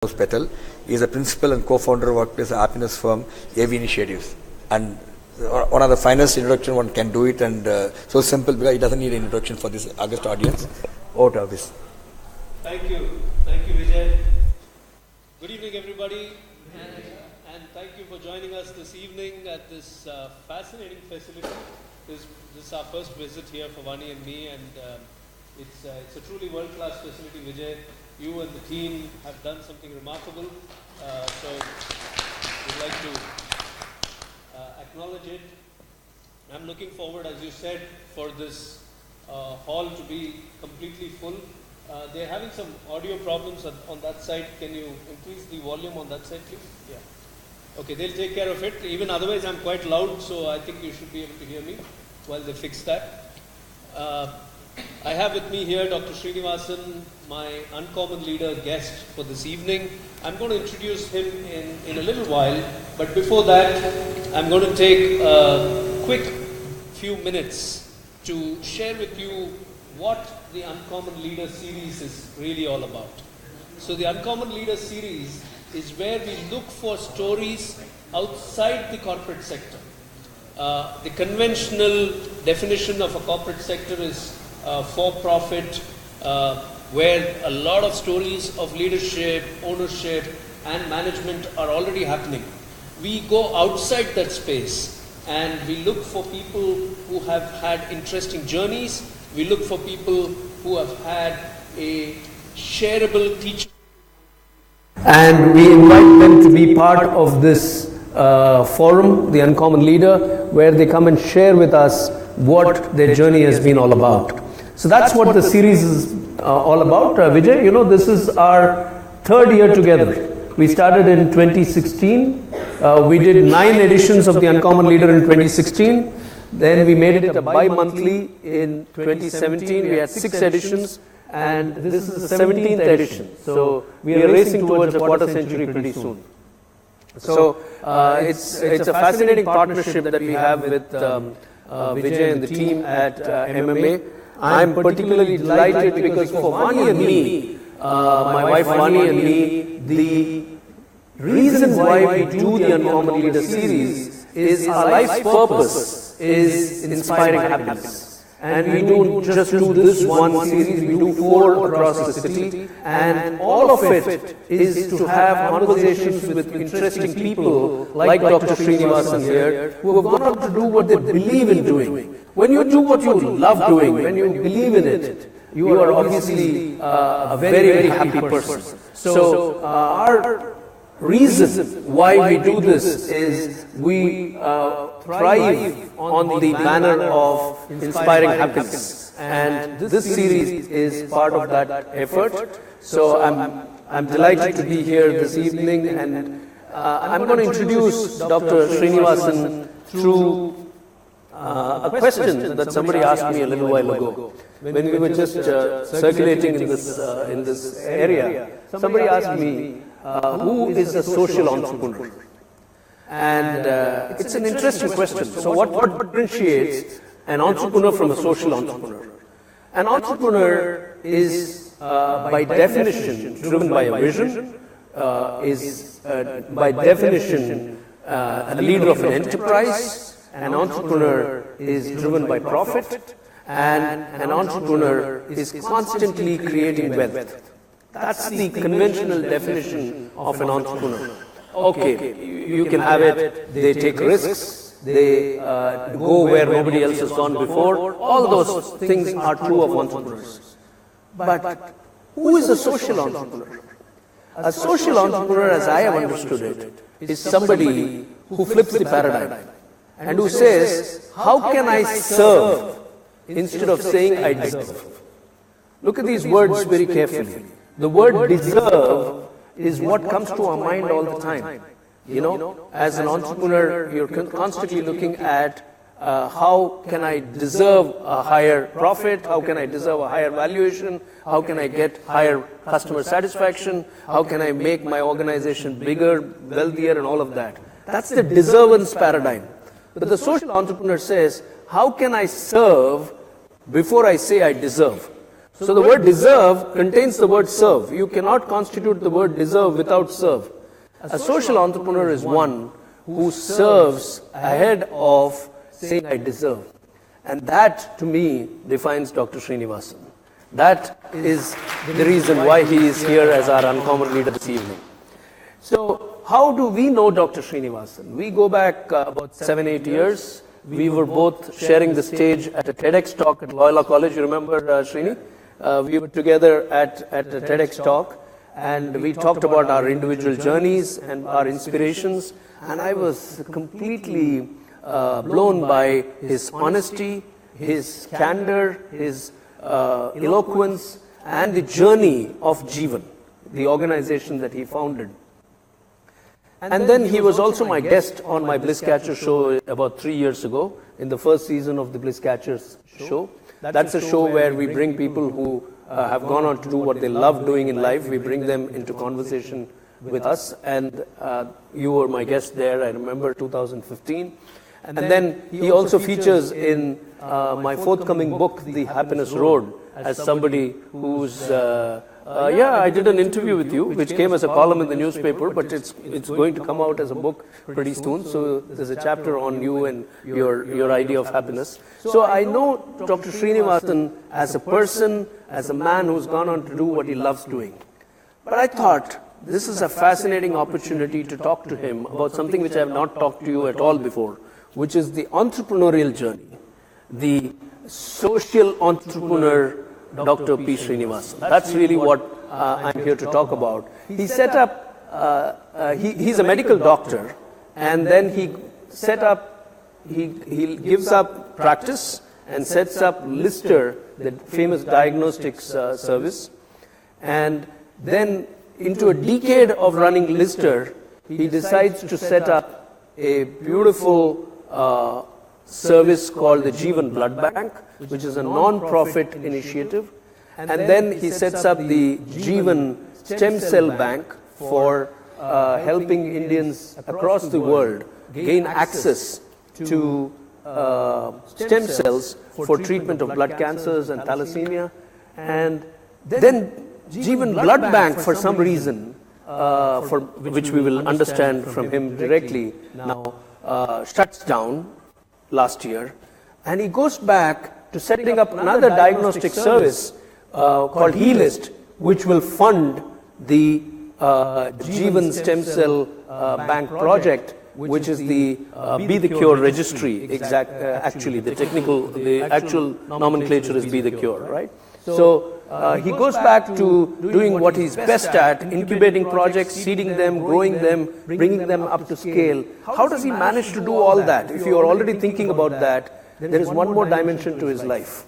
Petal. He is a principal and co-founder of workplace happiness firm AV Initiatives, and one of the finest introduction one can do it, and so simple because it doesn't need an introduction for this August audience. Over to AVIS. Thank you, Vijay. Good evening, everybody, and thank you for joining us this evening at this fascinating facility. This is our first visit here for Vani and me, and it's a truly world-class facility, Vijay. You and the team have done something remarkable, so we'd like to acknowledge it. I'm looking forward, as you said, for this hall to be completely full. They're having some audio problems on that side. Can you increase the volume on that side, please? Yeah. Okay, they'll take care of it. Even otherwise, I'm quite loud, so I think you should be able to hear me while they fix that. I have with me here Dr. Srinivasan, my uncommon leader guest for this evening. I'm going to introduce him in a little while, but before that, I'm going to take a quick few minutes to share with you what the Uncommon Leader series is really all about. So the Uncommon Leader series is where we look for stories outside the corporate sector. The conventional definition of a corporate sector is for-profit, where a lot of stories of leadership, ownership, and management are already happening. We go outside that space and we look for people who have had interesting journeys. We look for people who have had a shareable teaching. And we invite them to be part of this forum, the Uncommon Leader, where they come and share with us what their journey has been all about. So that's what the series is all about. Vijay, you know, this is our third year together. We started in 2016. We did 9 editions of the Uncommon Leader in 2016. Then we made it a bi-monthly in 2017. We had 6 editions, and this is the 17th edition. So we are racing towards a quarter century pretty soon. So it's a fascinating partnership that we have with Vijay and the team at MMA. I'm particularly delighted because for Vani and me, my wife Vani and me, the reason why we do the Uncommon Leader series is our life's purpose is inspiring happiness. And we don't just do this one series, we do 4 across the city, and all of it is to have conversations with interesting people like Dr. Srinivasan here, who have gone out to do what they believe in doing. When you do what you love doing, when you believe in it, you are obviously a very, very happy person. So our reason why we do this is we thrive on the banner of inspiring happiness, and this series is part of that effort. So I'm delighted to be here this evening, and I'm going to introduce Dr. Srinivasan through a question that somebody asked me a little while ago. When we were just circulating in this area, somebody asked me, who is a social entrepreneur? And it's an interesting question. So what differentiates an entrepreneur from a social entrepreneur? An entrepreneur is by definition driven by a vision, is by definition a leader of an enterprise. An entrepreneur is driven by profit, and an entrepreneur is constantly creating wealth. That's the conventional definition of an entrepreneur. Okay, you can have it, they take risks, they go where nobody else has gone before. All those things are true of entrepreneurs. But who is a social entrepreneur? A social entrepreneur, as I have understood it, is somebody who flips the paradigm and who says, how can I serve instead of saying I deserve? Look at these words very carefully. The word deserve is what comes to our mind all the time. You know, as an entrepreneur, you're constantly looking at how can I deserve a higher profit? How can I deserve a higher valuation? How can I get higher customer satisfaction? How can I make my organization bigger, wealthier, and all of that? That's the deservance paradigm. But the social entrepreneur says, how can I serve before I say I deserve? So the word deserve contains the word serve. You cannot constitute the word deserve without serve. A social entrepreneur is one who serves ahead of saying I deserve. And that, to me, defines Dr. Srinivasan. That is the reason why he is here as our uncommon leader this evening. So, how do we know Dr. Srinivasan? We go back about 7-8 years. We were both sharing the stage at a TEDx talk at Loyola College. You remember, Srini? We were together at a TEDx talk, and we talked about our individual journeys and our inspirations. And I was completely blown by his honesty, his candor, his eloquence, and the journey of Jeevan, the organization that he founded. And then he was also my guest on my Bliss Catcher show about 3 years ago, in the first season of the Bliss Catchers show. That's a show where we bring people who have gone on to do what they love doing in life. We bring them into conversation with us, and you were my guest there, I remember, 2015. And then he also features in my forthcoming book, The Happiness Road, as somebody who's, I did an interview with you, which came as a column in the newspaper, but it's going to come out as a book pretty soon. So there's a chapter on you and your idea of happiness. So I know Dr. Srinivasan as a person, as a man who's gone on to do what he loves doing. But I thought this is a fascinating opportunity to talk to him about something which I have not talked to you at all before, which is the entrepreneurial journey, the social entrepreneur, Dr. P. Srinivasan. That's really what I'm here to talk about. He set up, he's a medical doctor, and then he gives up practice and sets up Lister, the famous diagnostics service. And then into a decade of running Lister, he decides to set up a beautiful service called the Jeevan Blood Bank, which is a non-profit initiative. And then he sets up the Jeevan Stem Cell Bank for helping Indians across the world gain access to stem cells for treatment of blood cancers and thalassemia. And then Jeevan Blood Bank, for some reason, for which we will understand from him directly now, shuts down last year, and he goes back to setting up another diagnostic service called Healyst, which will fund the Jeevan Stem Cell Bank project, which is the Be the Cure Registry. Actually, the actual nomenclature is Be the Cure, right? So he goes back to doing what he's best at, incubating projects, seeding them, growing them, bringing them up to scale. How does he manage to do all that? If you are already thinking about that, there is one more dimension to his life.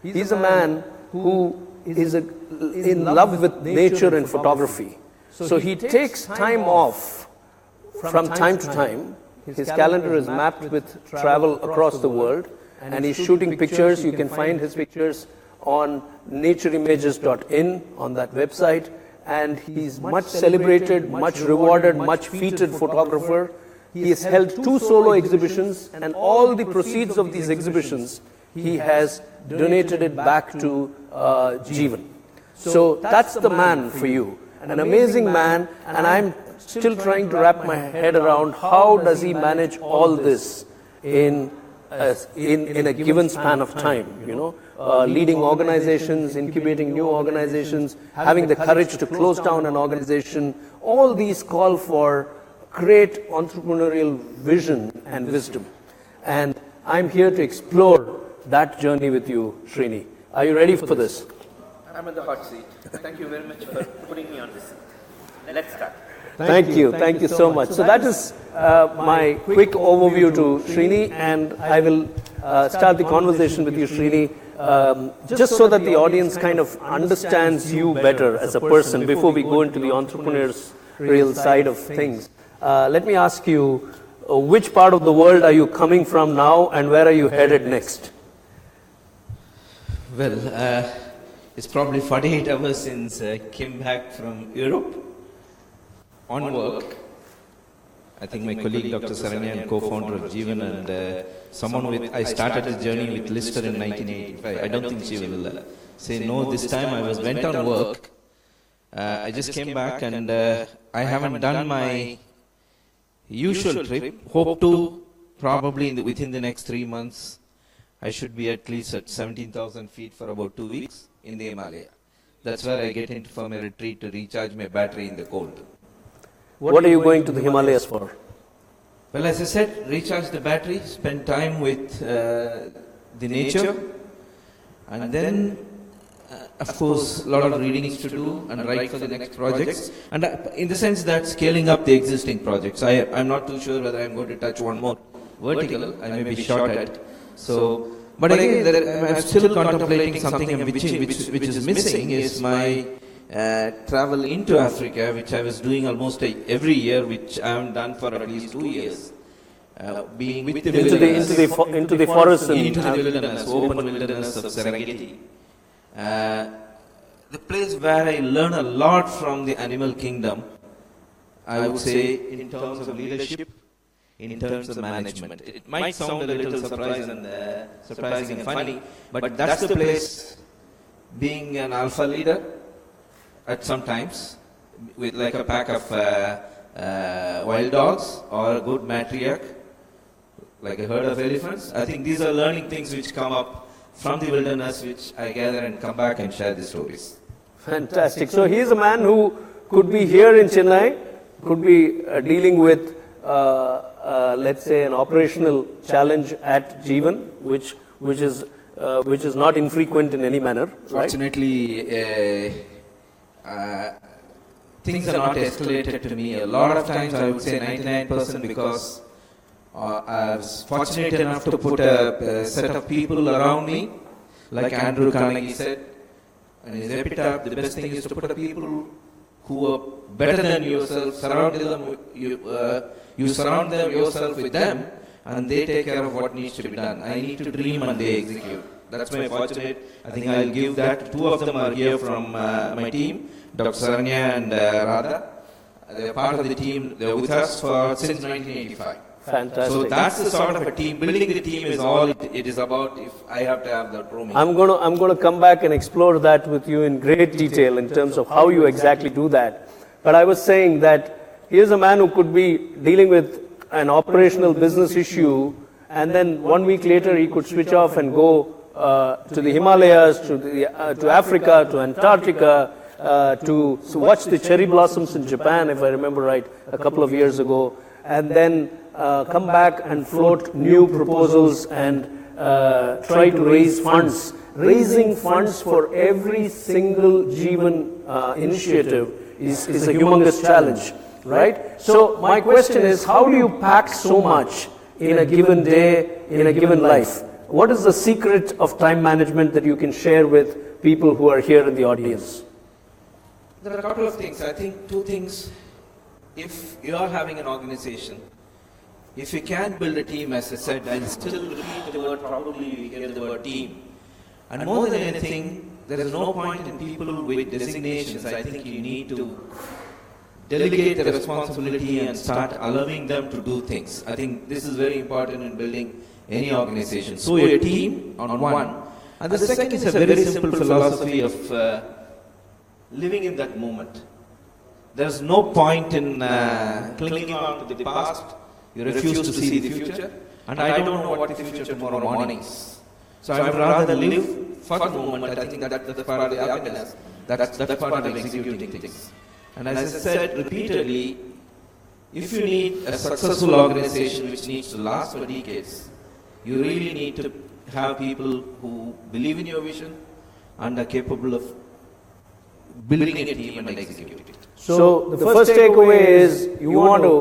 He's a man who is in love with nature and photography. So he takes time off from time to time. His calendar is mapped with travel across the world, and he's shooting pictures. You can find his pictures on natureimages.in, on that website, and he's much celebrated, much rewarded, much feted photographer. He has held 2 solo exhibitions, and all the proceeds of these exhibitions he has donated it back to Jeevan. So that's the man for you, an amazing man, and I'm still trying to wrap my head around how does he manage all this in a given span of time, leading organizations, incubating new organizations, having the courage to close down an organization. All these call for great entrepreneurial vision and wisdom. And I'm here to explore that journey with you, Srini. Are you ready for this? I'm in the hot seat. Thank you very much for putting me on this. Let's start. Thank you so much. So that is my quick overview to Srini, and I will start the conversation with you, Srini, just so that the audience kind of understands you better as a person before we go into the entrepreneur's real side of things. Let me ask you, which part of the world are you coming from now, and where are you headed next? Well, it's probably 48 hours since I came back from Europe on work. I think my colleague Dr. Saranya, co-founder of Jeevan, and someone with, I started a journey with Lister in 1985. I don't think she will say no this time. I went on work. I just came back and I haven't done my usual trip. Hope to probably within the next 3 months, I should be at least at 17,000 feet for about 2 weeks in the Himalayas. That's where I get into for my retreat to recharge my battery in the cold. What are you going to the Himalayas for? Well, as I said, recharge the battery, spend time with the nature, and then, of course, a lot of readings to do and write for the next projects. And in the sense that scaling up the existing projects, I'm not too sure whether I'm going to touch one more vertical. I may be short at. So, but again, I'm still contemplating something which is missing is my travel into Africa, which I was doing almost every year, which I haven't done for at least 2 years. Being with the wilderness, into the forest and into the wilderness, open wilderness of Serengeti. The place where I learn a lot from the animal kingdom, I would say, in terms of leadership, in terms of management. It might sound a little surprising and funny, but that's the place, being an alpha leader at some times, with like a pack of wild dogs or a good matriarch, like a herd of elephants. I think these are learning things which come up from the wilderness, which I gather and come back and share the stories. Fantastic. So he is a man who could be here in Chennai, could be dealing with, let's say, an operational challenge at Jeevan, which is not infrequent in any manner. Fortunately, things are not escalated to me. A lot of times, I would say 99%, because I was fortunate enough to put a set of people around me, like Andrew Carnegie said in his epitaph. The best thing is to put people who are better than yourself, you surround them yourself with them, and they take care of what needs to be done. I need to dream and they execute. That's my fortunate. I think I'll give that. 2 of them are here from my team, Dr. Saranya and Radha. They're part of the team. They're with us since 1985. Fantastic. So that's the sort of a team. Building the team is all it is about. If I have to have that roaming. I'm going to come back and explore that with you in great detail in terms of how you exactly do that. But I was saying that here's a man who could be dealing with an operational business issue, and then 1 week later he could switch off and go to the Himalayas, to Africa, to Antarctica, to watch the cherry blossoms in Japan, if I remember right, a couple of years ago, and then come back and float new proposals and try to raise funds. Raising funds for every single Jeevan initiative is a humongous challenge, right? So my question is, how do you pack so much in a given day, in a given life? What is the secret of time management that you can share with people who are here in the audience? There are a couple of things. I think 2 things. If you are having an organization, if you can build a team, as I said, I'll still repeat the word, probably you hear the word team. And more than anything, there is no point in people with designations. I think you need to delegate the responsibility and start allowing them to do things. I think this is very important in building any organization. So your team on one. And the second is a very simple philosophy of living in that moment. There's no point in clinging on to the past. You refuse to see the future. And I don't know what the future tomorrow morning is. So I would rather live for the moment. I think that's part of the happiness. That's part of executing things. And as I said repeatedly, if you need a successful organization which needs to last for decades, you really need to have people who believe in your vision and are capable of building a team and executing it. So the first takeaway is you want to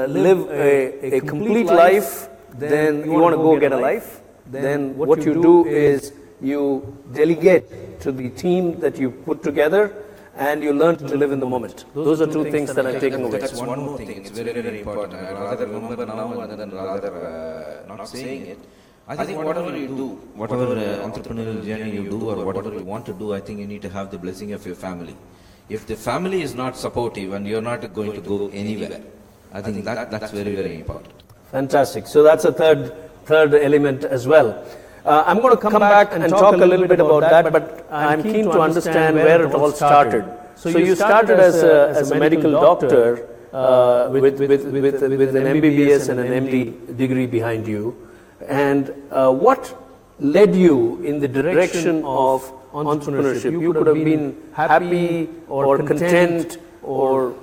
live a complete life, then you want to go get a life. Then what you do is you delegate to the team that you put together, and you learn to live in the moment. Those are 2 things that I'm taking away. That's one more thing. It's very, very important. I'd rather remember now and then rather not saying it. I think whatever you do, whatever entrepreneurial journey you do or whatever you want to do, I think you need to have the blessing of your family. If the family is not supportive and you're not going to go anywhere, I think that's very, very important. Fantastic. So that's a third element as well. I'm going to come back and talk a little bit about that, but I'm keen to understand where it all started. So you started as a medical doctor with an MBBS and an MD degree behind you. And what led you in the direction of entrepreneurship? You could have been happy or content or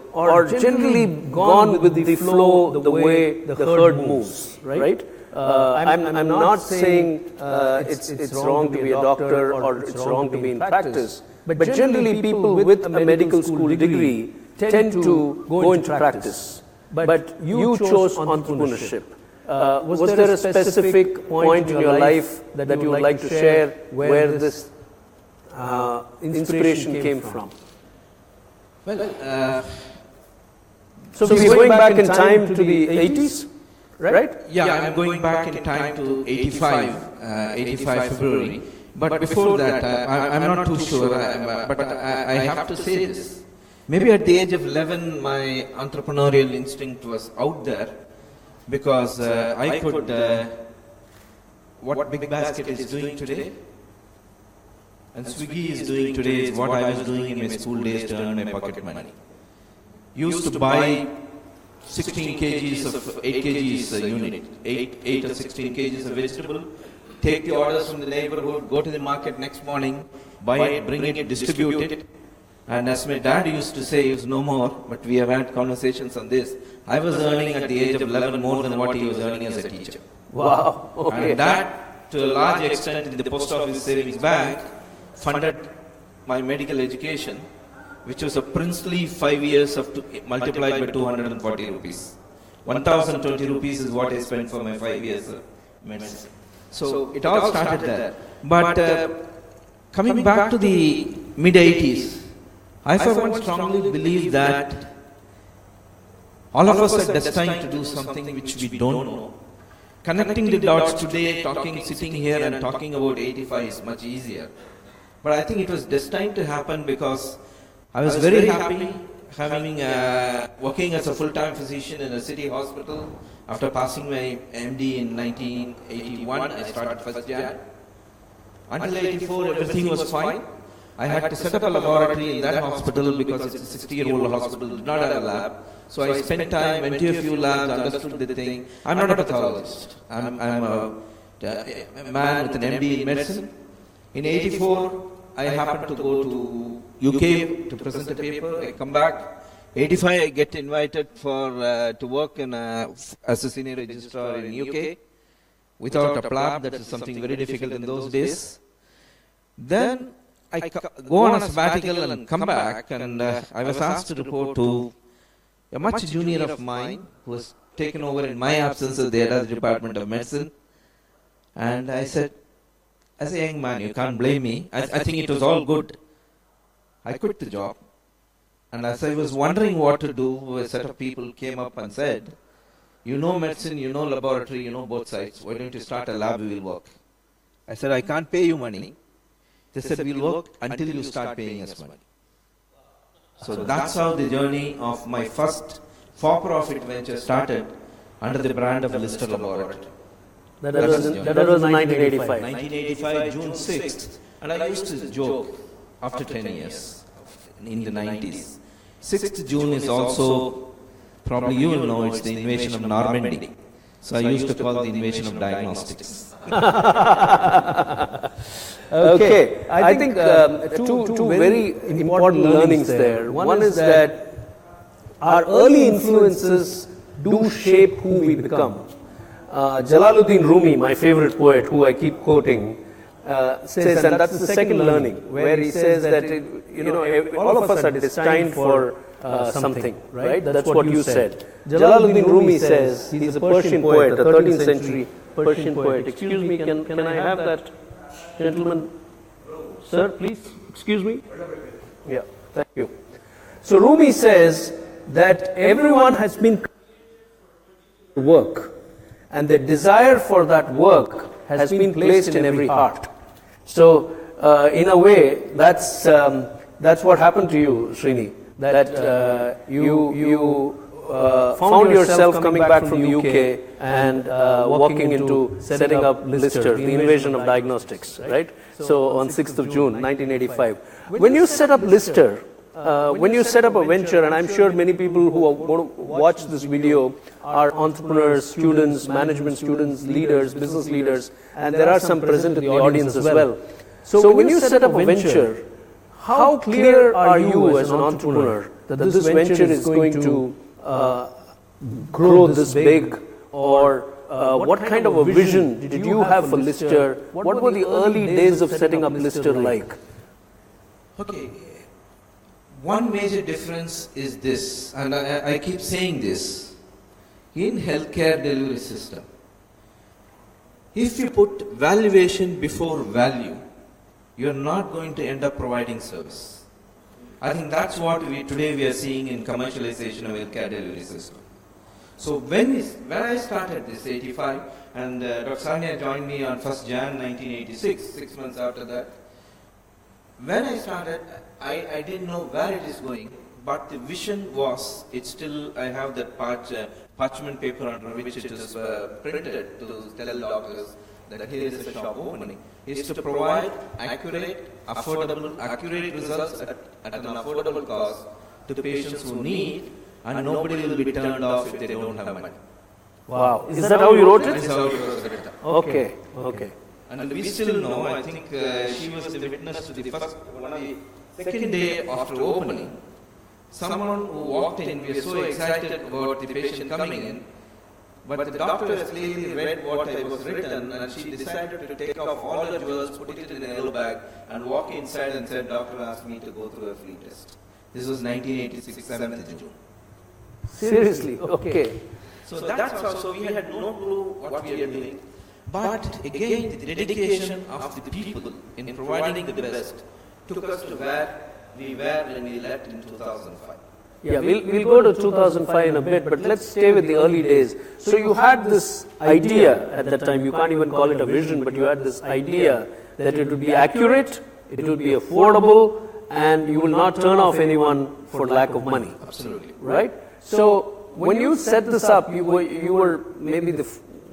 generally gone with the flow, the way the herd moves, right? I'm not saying it's wrong to be a doctor or it's wrong to be in practice, but generally people with a medical school degree tend to go into practice. But you chose entrepreneurship. Was there a specific point in your life that you would like to share where this inspiration came from? Well, so we're going back in time to the 80s, right? Yeah, I'm going back in time to 85 February. But before that, I'm not too sure, but I have to say this. Maybe at the age of 11, my entrepreneurial instinct was out there because I could, what Big Basket is doing today and Swiggy is doing today is what I was doing in my school days to earn my pocket money. Used to buy 16 kgs of 8 kgs a unit, 8 or 16 kgs of vegetable, take the orders from the neighborhood, go to the market next morning, buy it, bring it, distribute it. And as my dad used to say, he was no more, but we have had conversations on this, I was earning at the age of 11 more than what he was earning as a teacher. Wow. Okay. And that, to a large extent, in the post office savings bank, funded my medical education, which was a princely 5 years of multiplied by 240 rupees. 1020 rupees is what I spent for my 5 years of medicine. So it all started there. But coming back to the mid-80s, I for one strongly believe that all of us are destined to do something which we don't know. Connecting the dots today, sitting here and talking about 85 is much easier. But I think it was destined to happen because I was very happy working as a full-time physician in a city hospital. After passing my MD in 1981, I started first Jan. Until 84, everything was fine. I had to set up a laboratory in that hospital because it's a 60-year-old hospital, did not have a lab. So I spent time, went to a few labs, understood the thing. I'm not a pathologist. I'm a man with an MD in medicine. In 84, I happened to go to UK to present a paper. I come back. 85, I get invited to work as a senior registrar in UK without a plab. That is something very difficult in those days. Then I go on a sabbatical and come back, and I was asked to report to a much junior of mine who was taken over in my absence as the head of the Department of Medicine. And I said, as a young man, you can't blame me. I think it was all good. I quit the job. And as I was wondering what to do, a set of people came up and said, you know medicine, you know laboratory, you know both sides. Why don't you start a lab, we will work. I said, I can't pay you money. They said, we'll work until you start paying us money. So that's how the journey of my first for-profit venture started under the brand of Lister Laboratory. That was 1985. 1985, June 6th. And I used to joke after 10 years in the 90s. 6th June is also, probably you will know, it's the invasion of Normandy. So I used to call the invasion of diagnostics. Okay, I think two very important learnings there. One is that our early influences do shape who we become. Jalaluddin Rumi, my favorite poet, who I keep quoting, says, and that's the second learning, where he says that all of us are destined for something, right? That's what you said. Jalaluddin Rumi says, he's a Persian poet, a 13th century Persian poet. Excuse me, can I have that gentleman? Sir, please, excuse me. Yeah, thank you. So Rumi says that everyone has been work, and the desire for that work has been placed in every heart. So, in a way, that's what happened to you, Srini. That you found yourself coming back from the UK and walking into setting up Lister, the invasion of diagnostics, right? So on 6th of June, 1985. When you set up Lister, when you set up a venture, and I'm sure many people who are going to watch this video are entrepreneurs, students, management students, leaders, business leaders, and there are some present in the audience as well. So when you set up a venture, how clear are you as an entrepreneur that this venture is going to grow this big, or what kind of a vision did you have for Lister? What were the early days of setting up Lister like? Okay, one major difference is this, and I keep saying this, in healthcare delivery system, if you put valuation before value, you're not going to end up providing service. I think that's what today we are seeing in commercialization of healthcare delivery system. So when I started this 85, and Dr. Srinivasan joined me on 1st Jan 1986, 6 months after that. When I started, I didn't know where it is going, but the vision was, I have that parchment paper under which it is printed to tell doctors that here is a shop opening, is to provide accurate results at an affordable cost to patients who need, and nobody will be turned off if they don't have money. Wow. Is that how you wrote it? That's how it was written. Okay, okay. And we still know, I think she was the witness to the second day after opening. Someone who walked in, we were so excited about the patient coming in, but the doctor has clearly read what was written, and she decided to take off all her jewels, put it in a yellow bag, and walk inside and said, "Doctor asked me to go through a free test." This was 1986, 7th June. Seriously? Okay. So that's how, so we had no clue what we are doing. But again, the dedication of the people in providing the best took us to where we were when we left in 2005. Yeah, we'll go to 2005 in a bit, but let's stay with the early days. So you had this idea at that time, you can't even call it a vision, but you had this idea that it would be accurate, it would be affordable, and you will not turn off anyone for lack of money. Absolutely. Right? So when you set this up, you were maybe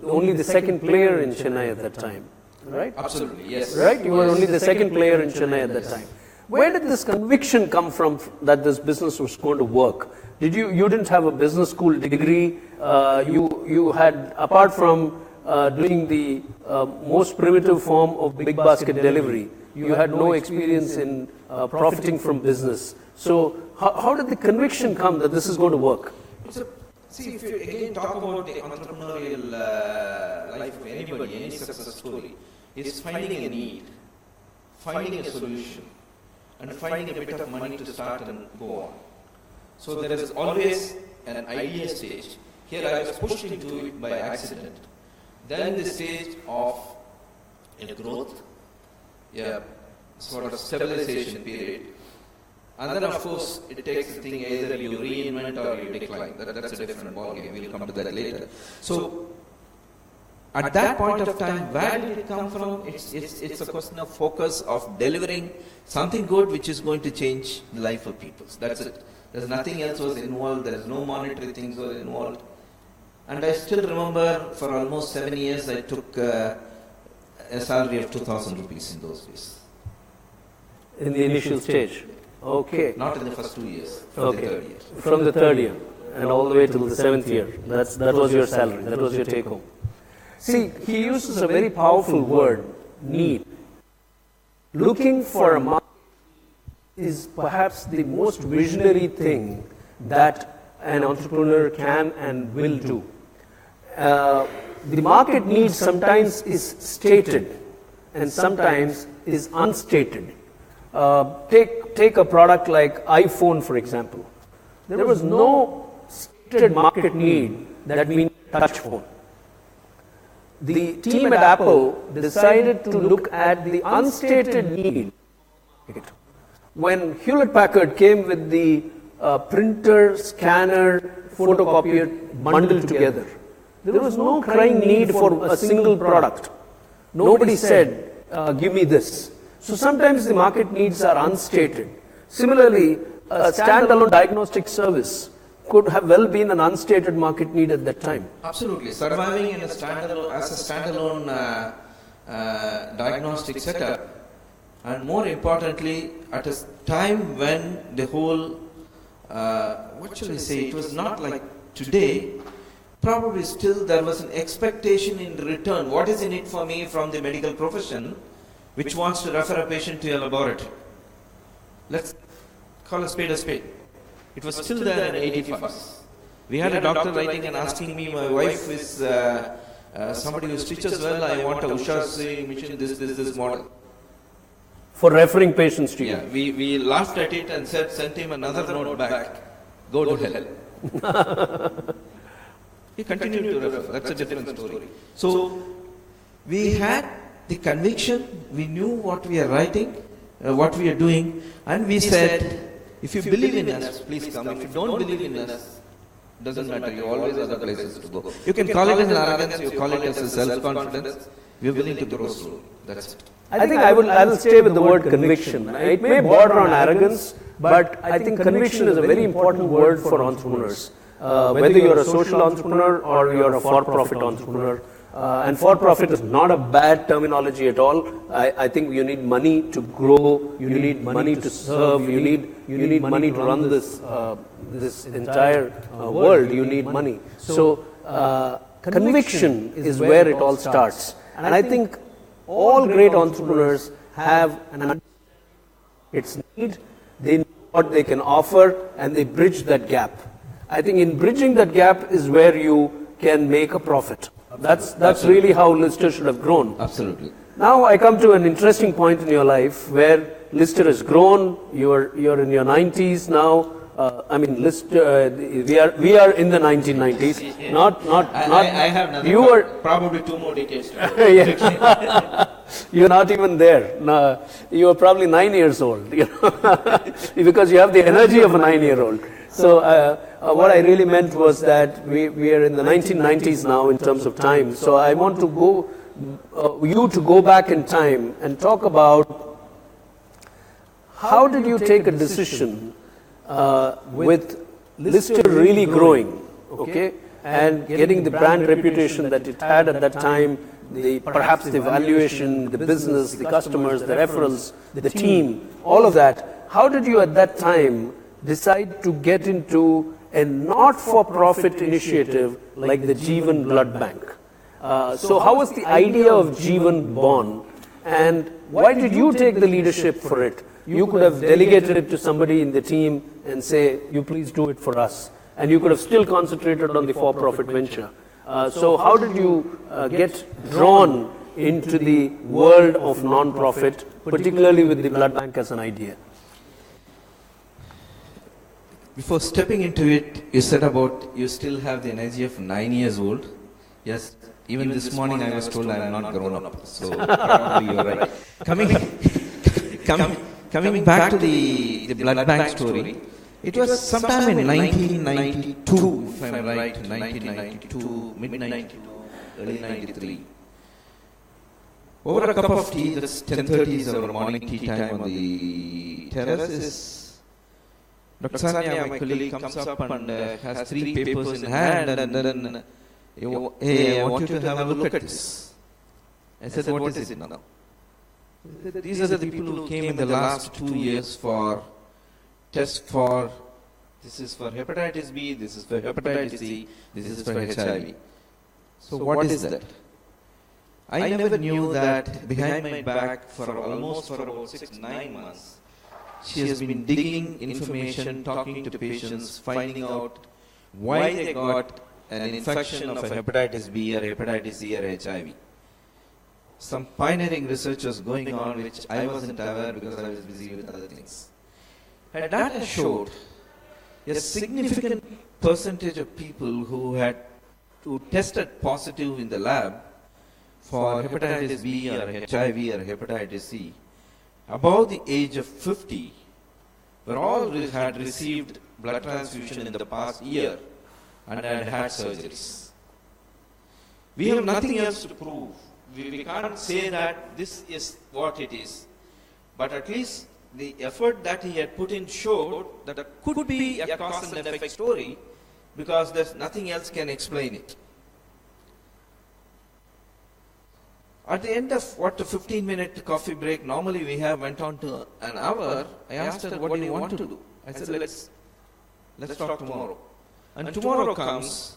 only the second player in Chennai at that time, right? Absolutely, yes. Right? You were only the second player in Chennai at that time. Where did this conviction come from that this business was going to work? You didn't have a business school degree. You had, apart from doing the most primitive form of big basket delivery, you had no experience in profiting from business. So how did the conviction come that this is going to work? See, if you again talk about the entrepreneurial life of anybody, any success story, is finding a need, finding a solution, and finding a bit of money to start and go on. So there is always an idea stage. Here I was pushed into it by accident. Then the stage of a growth, a sort of stabilization period. And then, of course, it takes the thing either you reinvent or you decline. That's a different ballgame. We'll come to that later. So, at that point of time, where did it come from? It's a question of focus of delivering something good which is going to change the life of people. That's it. There's nothing else was involved. There's no monetary things were involved. And I still remember for almost 7 years I took a salary of 2,000 rupees in those days. In the initial stage? Okay. Not in the first 2 years, from the third year. From the third year and all the way till the 7th year. That was your salary, that was your take home. See, he uses a very powerful word, need. Looking for a market is perhaps the most visionary thing that an entrepreneur can and will do. The market need sometimes is stated and sometimes is unstated. Take a product like iPhone, for example. There was no stated market need that we need a touch phone. The team at Apple decided to look at the unstated need. When Hewlett-Packard came with the printer, scanner, photocopier bundled together, there was no crying need for a single product. Nobody said, give me this. So sometimes the market needs are unstated. Similarly, a standalone diagnostic service could have well been an unstated market need at that time. Absolutely. Surviving in a standalone diagnostic setup, and more importantly, at a time when the whole, what shall I say, it was not like today, probably still there was an expectation in return. What is in it for me from the medical profession, which wants to refer a patient to a laboratory? Let's call a spade a spade. It was still there in 85. We had a doctor writing and asking me, my wife is somebody who stitches well, I want a Usha's machine, this model. For referring patients to you. Yeah, we laughed at it and sent him another note back, go to hell. He continued to refer, that's a different story. So, we had the conviction, we knew what we are writing, what we are doing, and we said, if you believe in us, please come. If you don't believe in us, doesn't matter, you always have other places to go. You can call it an arrogance, you call it as a self-confidence, we are willing to grow slowly. That's it. I think I will stay with the word conviction. It may border on arrogance, but I think conviction is a very important word for entrepreneurs. Whether you're a social entrepreneur or you're a for-profit entrepreneur. And for-profit is not a bad terminology at all. I think you need money to grow, you need money to serve, you need money to run this entire world, you need money. So conviction is where it all starts. And I think all great entrepreneurs have its need, they know what they can offer, and they bridge that gap. I think in bridging that gap is where you can make a profit. That's really how Lister should have grown. Absolutely. Now I come to an interesting point in your life where Lister has grown. You're in your 90s now. Lister. We are in the 1990s. Not. I have nothing. You were probably 2 more decades. You're not even there. No, you are probably 9 years old. Because you have the energy of a 9-year-old. So what I really meant was that we are in the 1990s now in terms of time. So I want to go back in time and talk about how did you take a decision with Lister really growing, okay, and getting the brand reputation that it had at that time, perhaps the valuation, the business, the customers, the referrals, the team, all of that. How did you at that time decide to get into a not-for-profit initiative like the Jeevan Blood Bank? So how was the idea of Jeevan born, and why did you take the leadership for it? You could have delegated it to somebody in the team and say, you please do it for us. And you could have still concentrated on the for-profit venture. So how did you get drawn into the world of non-profit, particularly with the blood bank as an idea? Before stepping into it, you said about you still have the energy of 9 years old. Yes, even this morning I was told I am not grown up. So probably you are right. Coming back to the blood bank story, it was sometime in 1992, if I am right, 1992, mid-92, early 93. Over a cup of tea, that's 10:30 is our morning tea time on the terrace. Dr.Srinivasan, my colleague, comes up and has 3 papers in hand and then, hey, I want you to have a look at this. I said, what is it now? He said, these are the people who came in the last 2 years for test for, this is for hepatitis B, this is for hepatitis C, this is for HIV. So what is that? I never knew that behind my back for almost for about 6-9 months, she has been digging information, talking to patients, finding out why they got an infection of a hepatitis B or hepatitis C or HIV. Some pioneering research was going on which I wasn't aware because I was busy with other things. Her data showed a significant percentage of people who tested positive in the lab for hepatitis B or HIV or hepatitis C above the age of 50 were all had received blood transfusion in the past year and had surgeries. We have nothing else to prove. We can't say that this is what it is. But at least the effort that he had put in showed that there could be a cause and effect story because there's nothing else can explain it. At the end of what a 15-minute coffee break normally we have went on to an hour, I asked her, what do you want to do? I said, let's talk tomorrow. And tomorrow comes,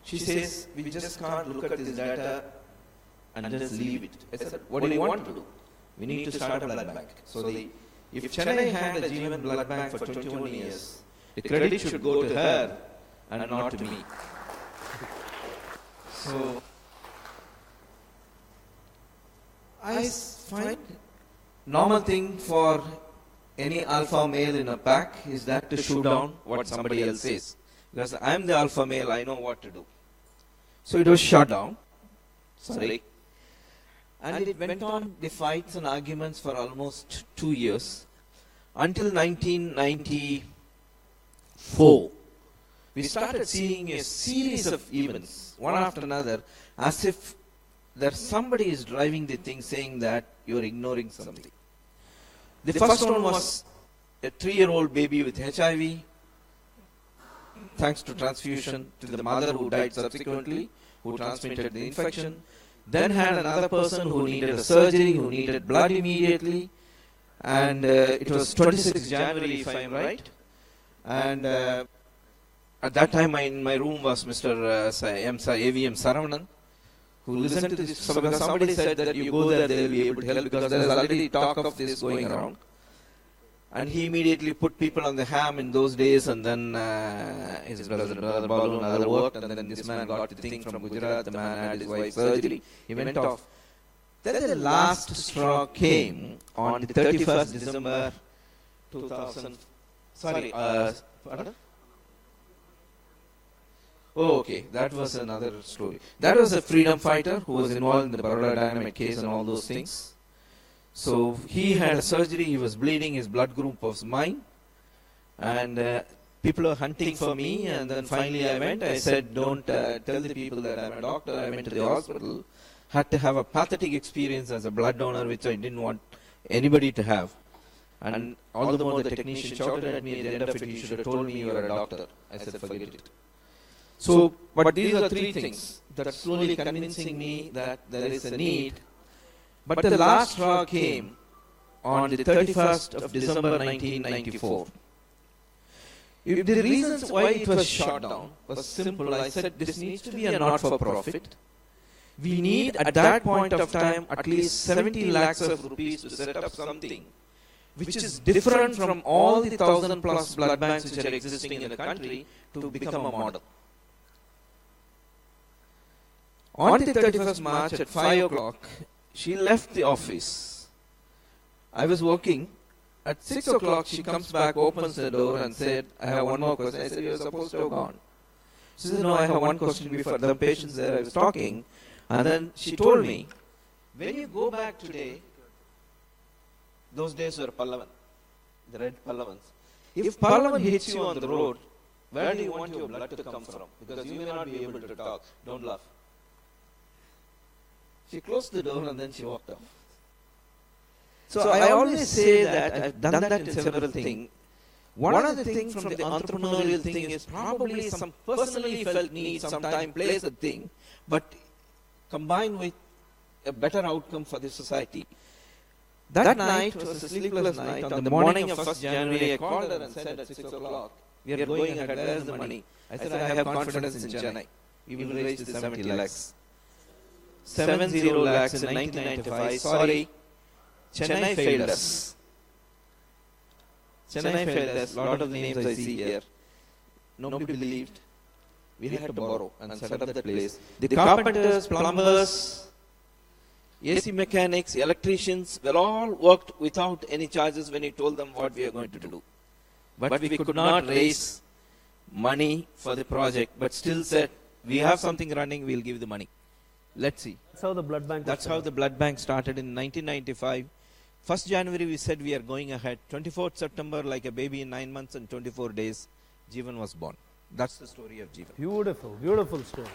she says, we just can't look at this data and just leave it. I said, what do you want to do? We need to start a blood bank. So if Chennai had a Jeevan blood bank for 21 years, the credit should go to her and not to me. So I find normal thing for any alpha male in a pack is that to shoot down what somebody else says. Because I am the alpha male, I know what to do. So it was shot down. Sorry. And it went on the fights and arguments for almost 2 years. Until 1994. We started seeing a series of events, one after another, as if that somebody is driving the thing saying that you are ignoring something. The first one was a 3-year-old baby with HIV, thanks to transfusion to the mother who died subsequently, who transmitted the infection. Then had another person who needed a surgery, who needed blood immediately. And it was 26 January, if I am right. And at that time in my room was Mr. AVM Saravanan, who listened to this. Somebody said that you go there, they will be able to help because there is already talk of this going around. And he immediately put people on the ham in those days, and then his brother Balu and other worked, and then this man got the thing from Gujarat, the man had his wife's surgery, he went off. Then the last straw came on the 31st December 2000, pardon? Oh, okay, that was another story. That was a freedom fighter who was involved in the Baroda Dynamite case and all those things. So he had a surgery, he was bleeding, his blood group was mine. And people were hunting for me, and then finally I went. I said, don't tell the people that I'm a doctor. I went to the hospital, had to have a pathetic experience as a blood donor, which I didn't want anybody to have. And all the more the technician shouted at me at the end of it, he should have told me you are a doctor. I said, forget it. So, but these are three things that are slowly convincing me that there is a need. But the last straw came on the 31st of December 1994. The reasons why it was shot down was simple. I said this needs to be a not-for-profit. We need at that point of time at least 70 lakhs of rupees to set up something which is different from all the 1,000 plus blood banks which are existing in the country to become a model. On the 31st March at 5 o'clock, she left the office. I was working. At 6 o'clock, she comes back, opens the door and said, I have one more question. I said, you are supposed to have gone. She said, no, I have one question before. The patients there, I was talking. And then she told me, when you go back today, those days were Pallavan, the red Pallavans. If Pallavan hits you on the road, where do you want your blood to come from? Because you may not be able to talk. Don't laugh. She closed the door and then she walked off. So I always say that I've done that in several things. One of the things from the entrepreneurial thing is probably some personally felt need, sometime plays a thing, but combined with a better outcome for the society. That night was a sleepless night. On the morning of 1st January, I called her and said at 6 o'clock, we are going ahead, where is the money? I said, I have confidence in Chennai. We will raise the 70 lakhs. 70 lakhs in 1995. Sorry, Chennai failed us. Chennai failed us. A lot of the names I see here. Nobody believed. We had to borrow and set up the place. The carpenters, plumbers, AC mechanics, electricians were all worked without any charges when he told them what we are going to do. But we could not raise money for the project, but still said, we have something running, we'll give the money. Let's see. That's how the blood bank. That's how the blood bank started in 1995. 1st January we said we are going ahead. 24th September, like a baby in 9 months and 24 days, Jeevan was born. That's the story of Jeevan. Beautiful, beautiful story.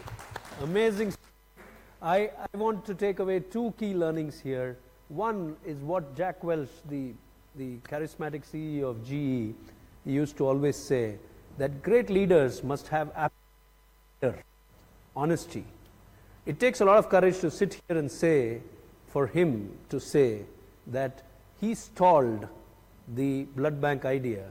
Amazing. I want to take away two key learnings here. One is what Jack Welch, the the charismatic CEO of GE, he used to always say that great leaders must have honesty. It takes a lot of courage to sit here and say, for him to say that he stalled the blood bank idea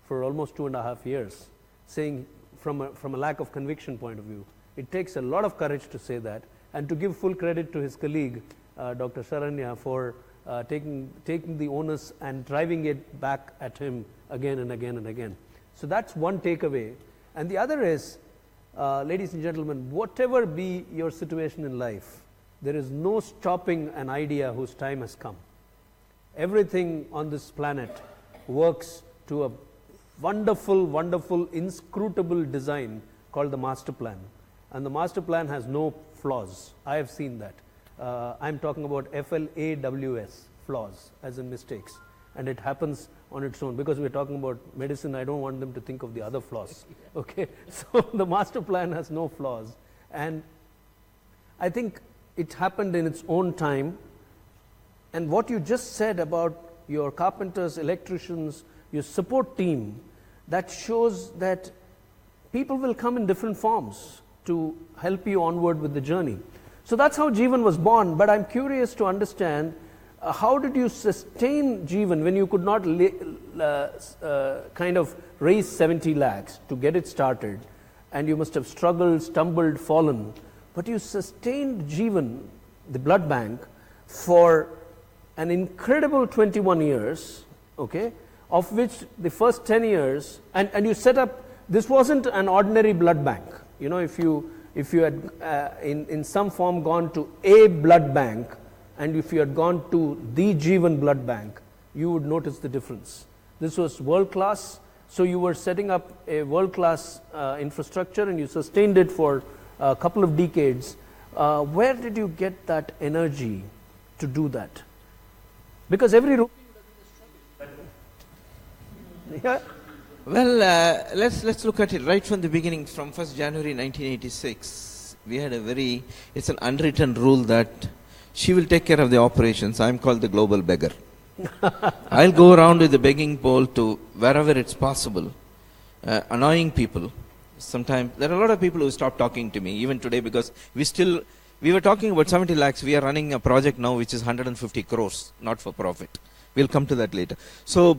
for almost 2.5 years, saying from a lack of conviction point of view. It takes a lot of courage to say that, and to give full credit to his colleague, Dr. Sharanya, for taking the onus and driving it back at him again and again and again. So that's one takeaway. And the other is, ladies and gentlemen, whatever be your situation in life, there is no stopping an idea whose time has come. Everything on this planet works to a wonderful, wonderful, inscrutable design called the master plan. And the master plan has no flaws. I have seen that. I'm talking about FLAWS, flaws, as in mistakes. And it happens on its own. Because we're talking about medicine, I don't want them to think of the other flaws. Okay? So the master plan has no flaws. And I think it happened in its own time. And what you just said about your carpenters, electricians, your support team, that shows that people will come in different forms to help you onward with the journey. So that's how Jeevan was born, but I'm curious to understand how did you sustain Jeevan when you could not kind of raise 70 lakhs to get it started, and you must have struggled, stumbled, fallen, but you sustained Jeevan, the blood bank, for an incredible 21 years, okay, of which the first 10 years, and you set up, this wasn't an ordinary blood bank. You know, if you had in some form gone to a blood bank, and if you had gone to the Jeevan blood bank, you would notice the difference. This was world class, so you were setting up a world class infrastructure, and you sustained it for a couple of decades. Where did you get that energy to do that? Because every rupee would have been a struggle. Yeah. Well, let's look at it right from the beginning. From 1st January 1986, we had it's an unwritten rule that she will take care of the operations. I'm called the global beggar. I'll go around with the begging bowl to wherever it's possible, annoying people. Sometimes there are a lot of people who stop talking to me, even today, because we were talking about 70 lakhs. We are running a project now which is 150 crores, not for profit. We'll come to that later. So,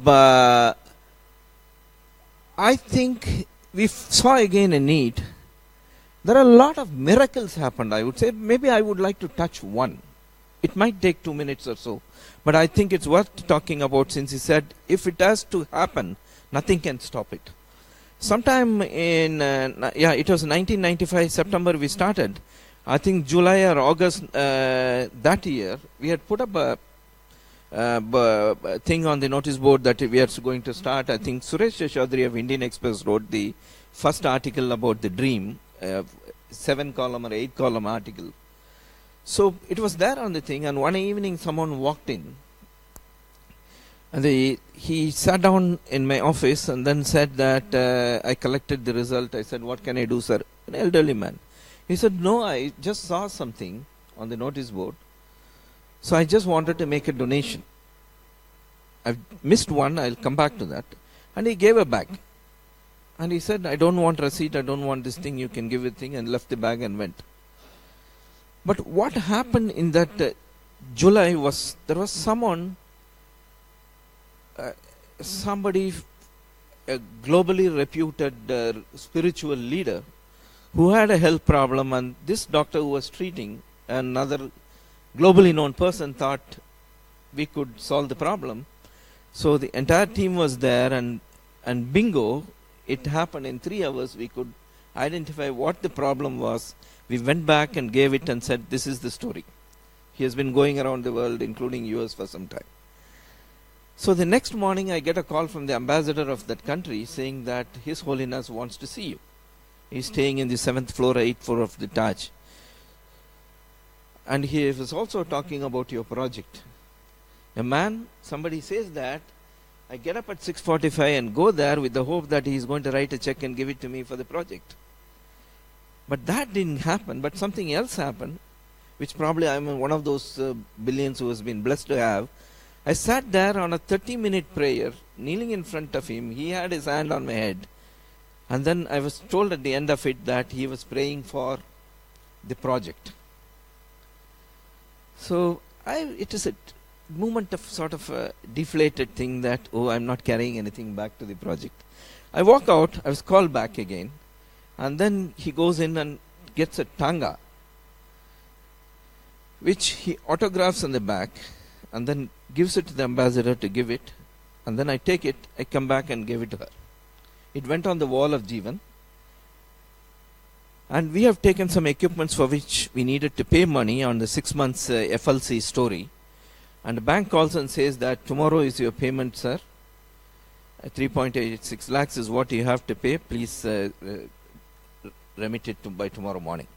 I think we saw again a need. There are a lot of miracles happened, I would say. Maybe I would like to touch one. It might take 2 minutes or so. But I think it's worth talking about, since he said, if it has to happen, nothing can stop it. Sometime in, it was 1995, September we started. I think July or August that year, we had put up a thing on the notice board that we are going to start. I think Suresh Chaudhary of Indian Express wrote the first article about the dream, 7-column or 8-column article. So it was there on the thing, and one evening someone walked in, and he sat down in my office and then said that I collected the result. I said, what can I do, sir? An elderly man. He said, no, I just saw something on the notice board. So I just wanted to make a donation. I've missed one, I'll come back to that. And he gave a bag. And he said, I don't want receipt, I don't want this thing, you can give a thing, and left the bag and went. But what happened in that July was, there was somebody, a globally reputed spiritual leader, who had a health problem, and this doctor who was treating another globally known person thought we could solve the problem. So the entire team was there, and bingo, it happened in 3 hours. We could identify what the problem was. We went back and gave it and said, this is the story. He has been going around the world, including US, for some time. So the next morning I get a call from the ambassador of that country saying that His Holiness wants to see you. He's staying in the 7th floor, 8th floor of the Taj. And he was also talking about your project. Somebody says that, I get up at 6:45 and go there with the hope that he's going to write a check and give it to me for the project. But that didn't happen, but something else happened, which probably I'm one of those billions who has been blessed to have. I sat there on a 30-minute prayer, kneeling in front of him. He had his hand on my head. And then I was told at the end of it that he was praying for the project. So it is a moment of sort of a deflated thing that, oh, I'm not carrying anything back to the project. I walk out, I was called back again, and then he goes in and gets a tanga, which he autographs on the back, and then gives it to the ambassador to give it, and then I take it, I come back and give it to her. It went on the wall of Jeevan, and we have taken some equipments for which we needed to pay money on the 6 months FLC story, and the bank calls and says that tomorrow is your payment, sir. 3.86 lakhs is what you have to pay. Please remit it by tomorrow morning.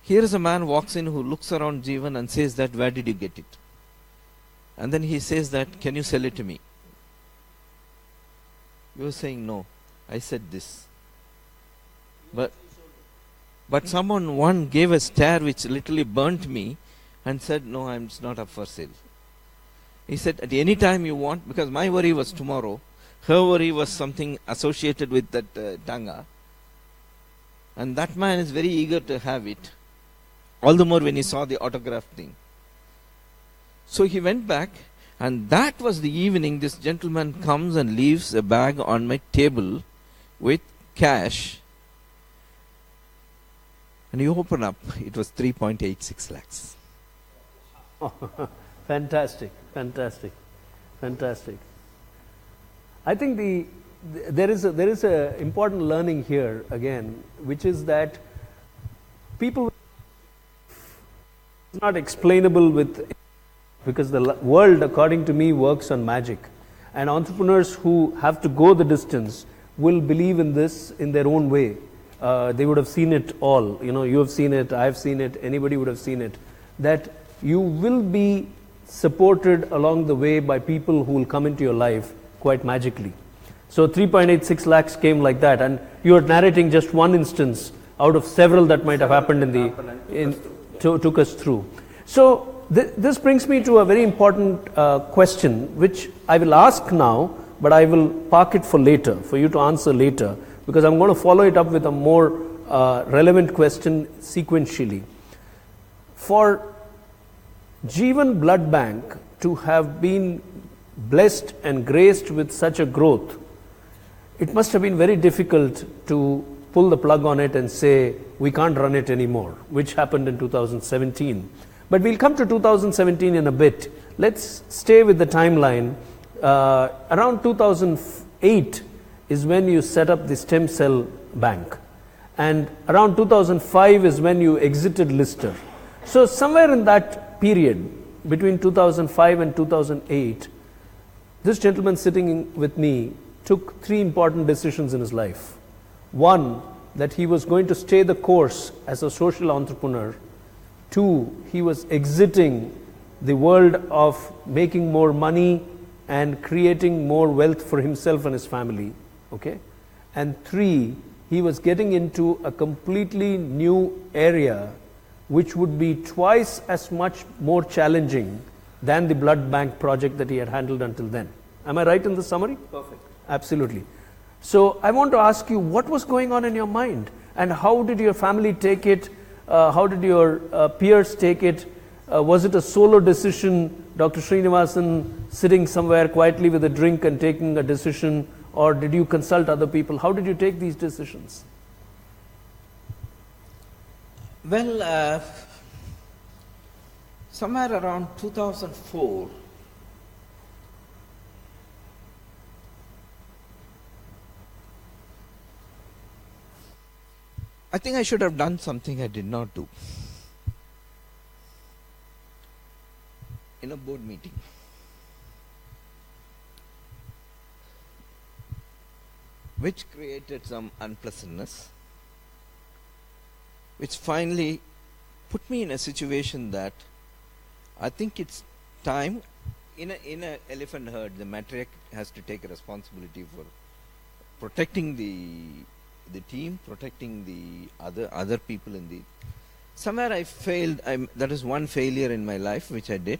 Here is a man walks in who looks around Jeevan and says that, where did you get it? And then he says that, can you sell it to me? You were saying no. I said this. But one gave a stare which literally burnt me and said, no, it's not up for sale. He said, at any time you want, because my worry was tomorrow, her worry was something associated with that tanga. And that man is very eager to have it. All the more when he saw the autograph thing. So he went back, and that was the evening this gentleman comes and leaves a bag on my table with cash. And you open up, it was 3.86 lakhs. Fantastic, fantastic, fantastic. I think there is a important learning here again, which is that people it's not explainable because the world, according to me, works on magic, and entrepreneurs who have to go the distance will believe in this in their own way. They would have seen it all. You have seen it, I have seen it, anybody would have seen it. That you will be supported along the way by people who will come into your life quite magically. So 3.86 lakhs came like that, and you are narrating just one instance out of several that might have happened took us through. So this brings me to a very important question, which I will ask now, but I will park it for later, for you to answer later, because I'm going to follow it up with a more relevant question sequentially. For Jeevan Blood Bank to have been blessed and graced with such a growth, it must have been very difficult to pull the plug on it and say, we can't run it anymore, which happened in 2017. But we'll come to 2017 in a bit. Let's stay with the timeline. Around 2008 is when you set up the stem cell bank. And around 2005 is when you exited Lister. So somewhere in that period, between 2005 and 2008, this gentleman sitting with me took 3 important decisions in his life. One, that he was going to stay the course as a social entrepreneur. 2, he was exiting the world of making more money and creating more wealth for himself and his family. Okay? And 3, he was getting into a completely new area which would be twice as much more challenging than the blood bank project that he had handled until then. Am I right in the summary? Perfect. Absolutely. So I want to ask you, what was going on in your mind, and how did your family take it? How did your peers take it? Was it a solo decision, Dr. Srinivasan sitting somewhere quietly with a drink and taking a decision, or did you consult other people? How did you take these decisions? Well, somewhere around 2004, I think I should have done something I did not do. In a board meeting, which created some unpleasantness, which finally put me in a situation that I think it's time. In a elephant herd, the matriarch has to take a responsibility for protecting the team, protecting the other people in the. Somewhere I failed. That is one failure in my life which I did.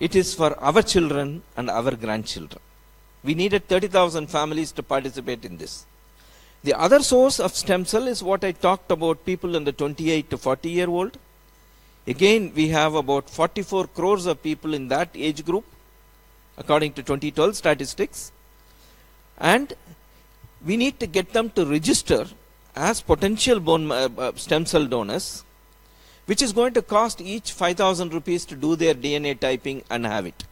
It is for our children and our grandchildren. We needed 30,000 families to participate in this. The other source of stem cell is what I talked about, people in the 28 to 40-year-old. Again, we have about 44 crores of people in that age group, according to 2012 statistics. And we need to get them to register as potential stem cell donors, which is going to cost each 5,000 rupees to do their DNA typing and have it.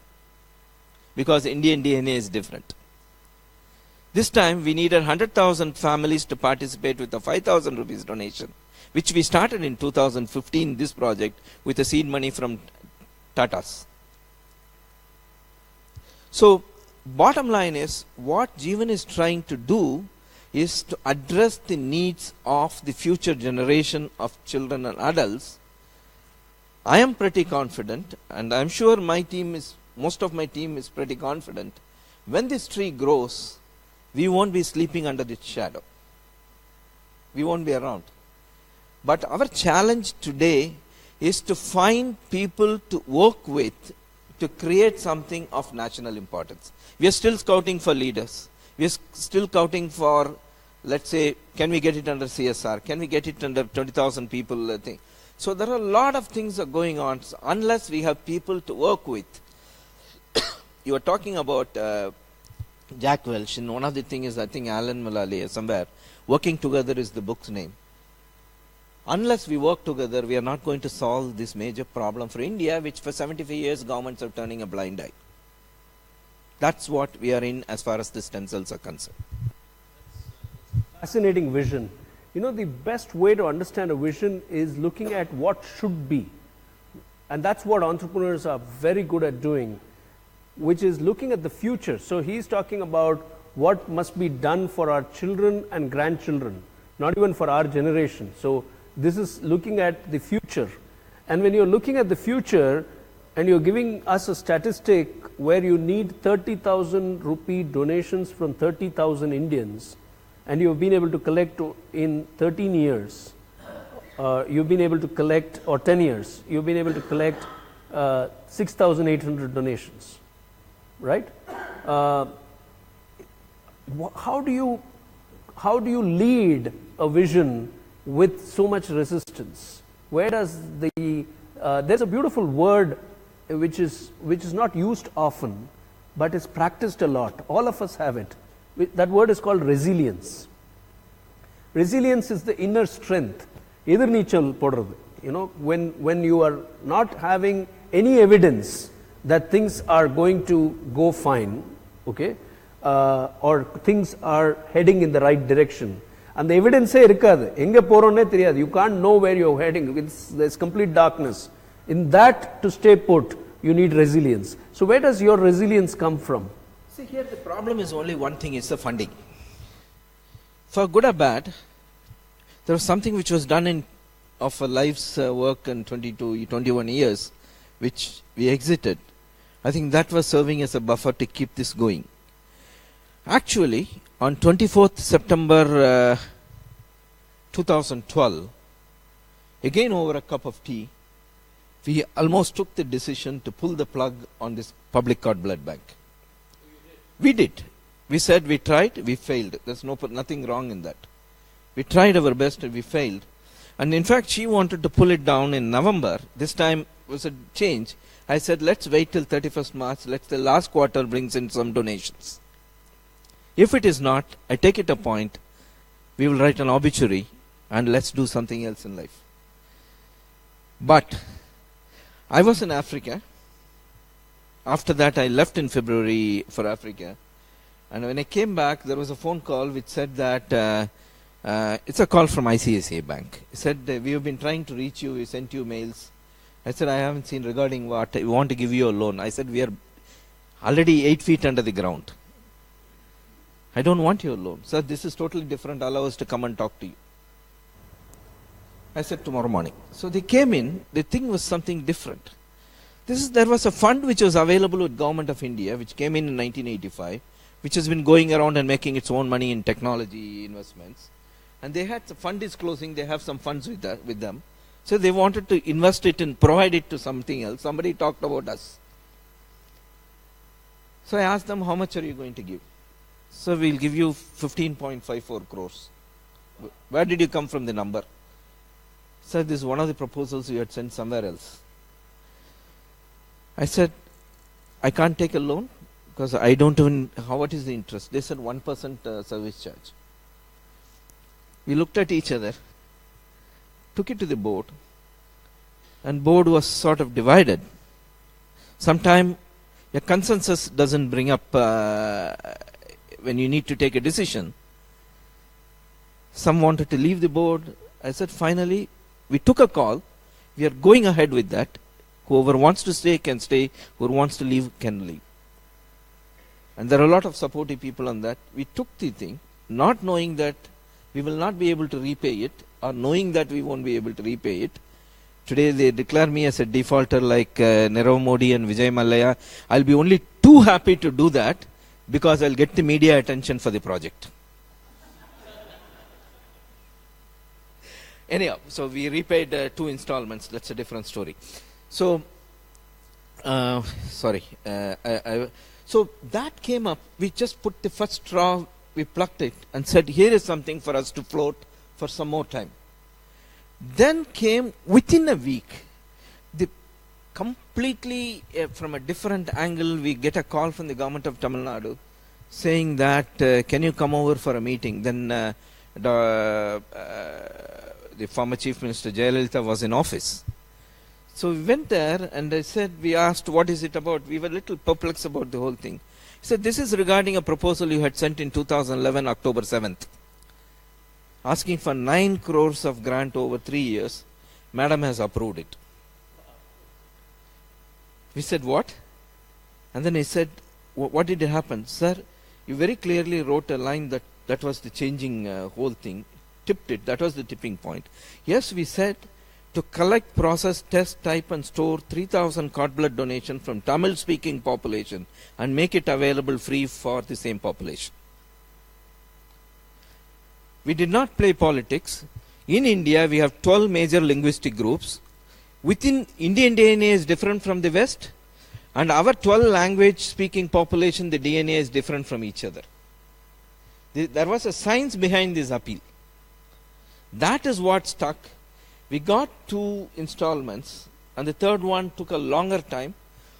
Because Indian DNA is different. This time we needed 100,000 families to participate with a 5,000 rupees donation, which we started in 2015, this project, with a seed money from Tatas. So, bottom line is, what Jeevan is trying to do is to address the needs of the future generation of children and adults. I am pretty confident, and I am sure most of my team is pretty confident, when this tree grows, we won't be sleeping under its shadow. We won't be around. But our challenge today is to find people to work with to create something of national importance. We are still scouting for leaders. We are still scouting for, let's say, can we get it under CSR? Can we get it under 20,000 people thing? So there are a lot of things that are going on. So unless we have people to work with. You were talking about Jack Welch, and one of the things is, I think Alan Mulally somewhere, working together is the book's name. Unless we work together, we are not going to solve this major problem for India, which for 75 years governments are turning a blind eye. That's what we are in as far as the stem cells are concerned. Fascinating vision. You know, the best way to understand a vision is looking at what should be. And that's what entrepreneurs are very good at doing, which is looking at the future. So he's talking about what must be done for our children and grandchildren, not even for our generation. So this is looking at the future. And when you're looking at the future and you're giving us a statistic where you need 30,000 rupee donations from 30,000 Indians, and you've been able to collect in 13 years, you've been able to collect, or 10 years, you've been able to collect 6,800 donations, right? How do you lead a vision with so much resistance? Where does there's a beautiful word which is not used often, but is practiced a lot. All of us have it. That word is called resilience. Resilience is the inner strength. Edirneechal podrathu. You know, when you are not having any evidence that things are going to go fine, okay, or things are heading in the right direction, and the evidence irukadu, enga poronne theriyadu, you can't know where you're heading, there's complete darkness. In that, to stay put, you need resilience. So where does your resilience come from? See, here the problem is only one thing, it's the funding. For good or bad, there was something which was done of a life's work in 21 years, which we exited. I think that was serving as a buffer to keep this going. Actually, on 24th September 2012, again over a cup of tea, we almost took the decision to pull the plug on this public cord blood bank. We did. We said we tried, we failed. There's nothing wrong in that. We tried our best and we failed. And in fact, she wanted to pull it down in November. This time was a change. I said, let's wait till 31st March. Let's the last quarter brings in some donations. If it is not, I take it a point. We will write an obituary and let's do something else in life. But I was in Africa. After that, I left in February for Africa. And when I came back, there was a phone call which said that it's a call from ICICI Bank. It said, we have been trying to reach you. We sent you mails. I said, I haven't seen regarding what. We want to give you a loan. I said, we are already 8 feet under the ground. I don't want your loan. Sir, this is totally different. Allow us to come and talk to you. I said, tomorrow morning. So they came in. The thing was something different. There was a fund which was available with Government of India, which came in 1985, which has been going around and making its own money in technology investments. And they had, the fund is closing, they have some funds with them. So they wanted to invest it and provide it to something else. Somebody talked about us. So I asked them, how much are you going to give? So we'll give you 15.54 crores. Where did you come from the number? Sir, this is one of the proposals you had sent somewhere else. I said, I can't take a loan because I don't even, what is the interest? They said 1% service charge. We looked at each other, took it to the board, and board was sort of divided. Sometimes a consensus doesn't bring up when you need to take a decision. Some wanted to leave the board. I said, finally, we took a call. We are going ahead with that. Whoever wants to stay can stay. Whoever wants to leave can leave. And there are a lot of supportive people on that. We took the thing, not knowing that we will not be able to repay it, or knowing that we won't be able to repay it. Today they declare me as a defaulter like Nirav Modi and Vijay Mallya. I'll be only too happy to do that because I'll get the media attention for the project. Anyhow, so we repaid 2 installments. That's a different story. So, so that came up. We just put the first straw, we plucked it and said, here is something for us to float for some more time. Then came, within a week, the completely from a different angle, we get a call from the government of Tamil Nadu saying that, can you come over for a meeting? Then the former Chief Minister Jayalalitha was in office. So we went there and I said, we asked, what is it about? We were a little perplexed about the whole thing. He said, this is regarding a proposal you had sent in 2011, October 7th. Asking for 9 crores of grant over 3 years. Madam has approved it. We said, what? And then he said, what did happen? Sir, you very clearly wrote a line that was the changing whole thing. Tipped it. That was the tipping point. Yes, we said to collect, process, test, type and store 3,000 cord blood donation from Tamil speaking population and make it available free for the same population. We did not play politics. In India, we have 12 major linguistic groups. Within Indian DNA is different from the West, and our 12 language speaking population, the DNA is different from each other. There was a science behind this appeal. That is what stuck. We got 2 installments, and the third one took a longer time.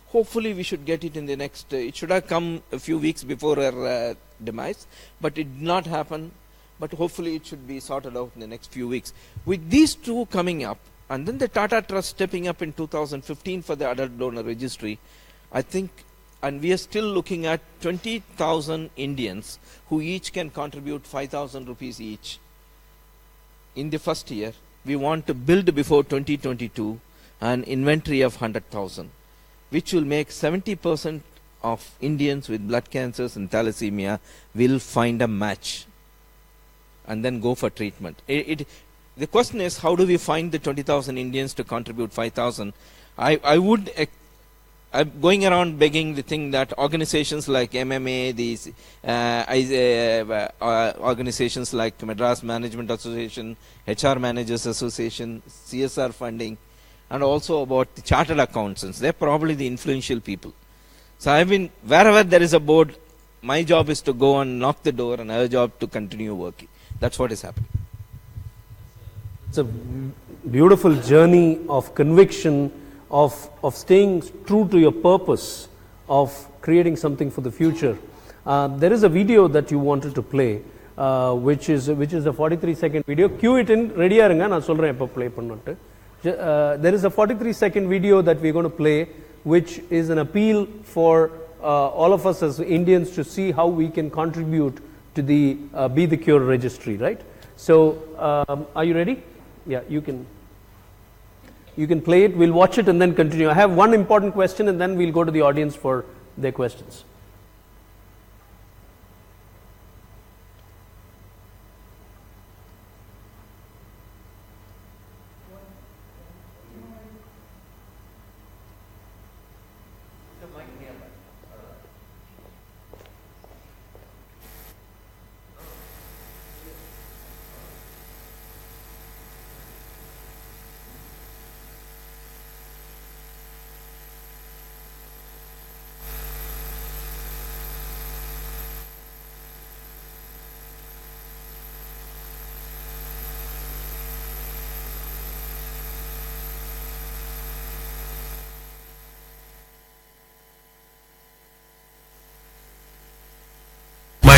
Hopefully, we should get it in the next. It should have come a few weeks before our demise, but it did not happen. But hopefully it should be sorted out in the next few weeks. With these 2 coming up, and then the Tata Trust stepping up in 2015 for the adult donor registry, I think, and we are still looking at 20,000 Indians who each can contribute 5,000 rupees each. In the first year, we want to build before 2022 an inventory of 100,000, which will make 70% of Indians with blood cancers and thalassemia will find a match and then go for treatment. The question is, how do we find the 20,000 Indians to contribute 5,000? I'm going around begging the thing that organizations like MMA, these organizations like Madras Management Association, HR Managers Association, CSR funding, and also about the chartered accountants. They're probably the influential people. So I've been, wherever there is a board, my job is to go and knock the door, and our job to continue working. That's what is happening. It's a beautiful journey of conviction, of staying true to your purpose, of creating something for the future. There is a video that you wanted to play, which is a 43-second video. Cue it in, ready arunga, na solren eppo play pannattu. There is a 43-second video that we're going to play, which is an appeal for all of us as Indians to see how we can contribute to the Be the Cure registry, right? So, are you ready? Yeah, you can play it. We'll watch it and then continue. I have one important question, and then we'll go to the audience for their questions.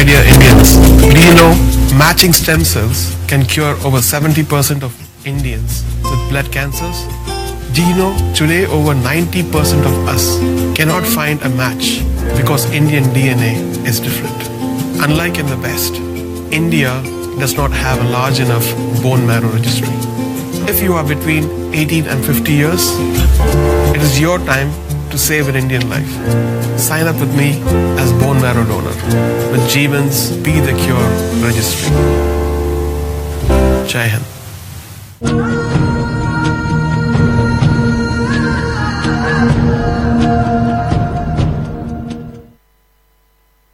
My dear Indians, do you know matching stem cells can cure over 70% of Indians with blood cancers? Do you know today over 90% of us cannot find a match because Indian DNA is different. Unlike in the West, India does not have a large enough bone marrow registry. If you are between 18 and 50 years, it is your time to save an Indian life. Sign up with me as bone marrow donor with Jeevan's Be the Cure Registry. Jai Hind.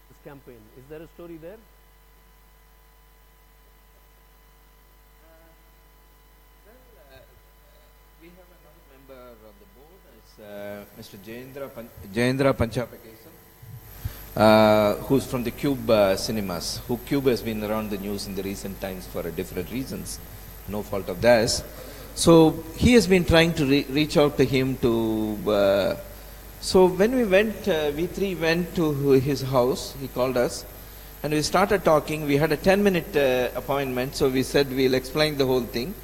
This campaign, is there a story there? We have another member on the board. It's Mr. Jayendra Panchapakasan, who's from the Cube cinemas. Cube has been around the news in the recent times for different reasons, no fault of theirs. So he has been trying to reach out to him to. So when we three went to his house. He called us, and we started talking. We had a 10-minute appointment, so we said we'll explain the whole thing,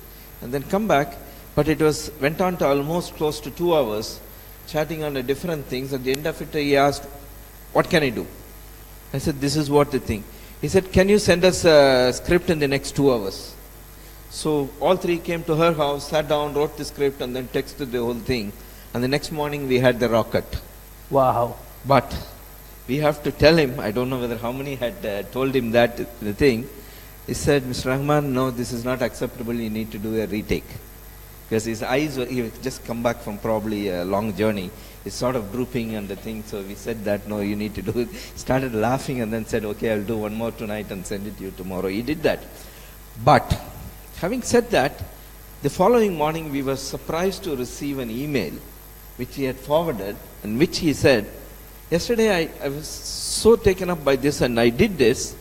and then come back. But it went on to almost close to 2 hours, chatting on different things. At the end of it, he asked, "What can I do?" I said, "This is what the thing." He said, "Can you send us a script in the next 2 hours?" So all three came to her house, sat down, wrote the script, and then texted the whole thing. And the next morning, we had the rocket. Wow. But we have to tell him, I don't know whether how many had told him that the thing. He said, "Mr. Rahman, no, this is not acceptable. You need to do a retake." Because his eyes he had just come back from probably a long journey. He's sort of drooping and the thing. So we said that, "No, you need to do it." Started laughing and then said, "Okay, I'll do one more tonight and send it to you tomorrow." He did that. But having said that, the following morning we were surprised to receive an email which he had forwarded, in which he said, "Yesterday I was so taken up by this and I did this,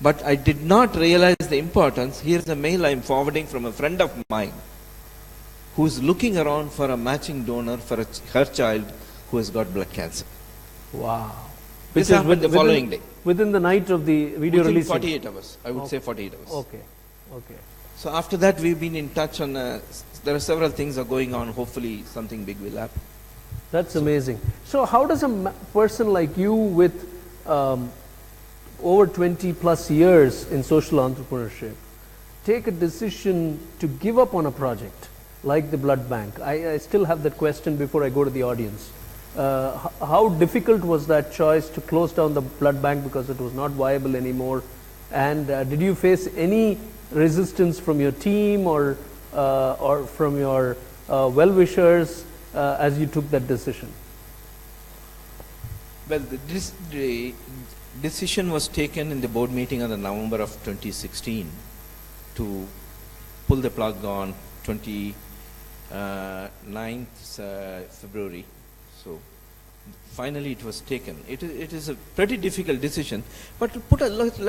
but I did not realize the importance. Here's a mail I'm forwarding from a friend of mine who's looking around for a matching donor for her child who has got blood cancer." Wow. This happened the following day. Within the night of the video Within release? 48 hours. I would say 48 hours. Okay. Okay. So after that, we've been in touch on, there are several things are going on. Hopefully something big will happen. That's amazing. So how does a person like you with over 20 plus years in social entrepreneurship take a decision to give up on a project like the blood bank? I still have that question before I go to the audience. How difficult was that choice to close down the blood bank because it was not viable anymore? And did you face any resistance from your team or from your well-wishers as you took that decision? Well, the decision was taken in the board meeting on the November of 2016 to pull the plug on 29th February. So finally it was taken. It is a pretty difficult decision. But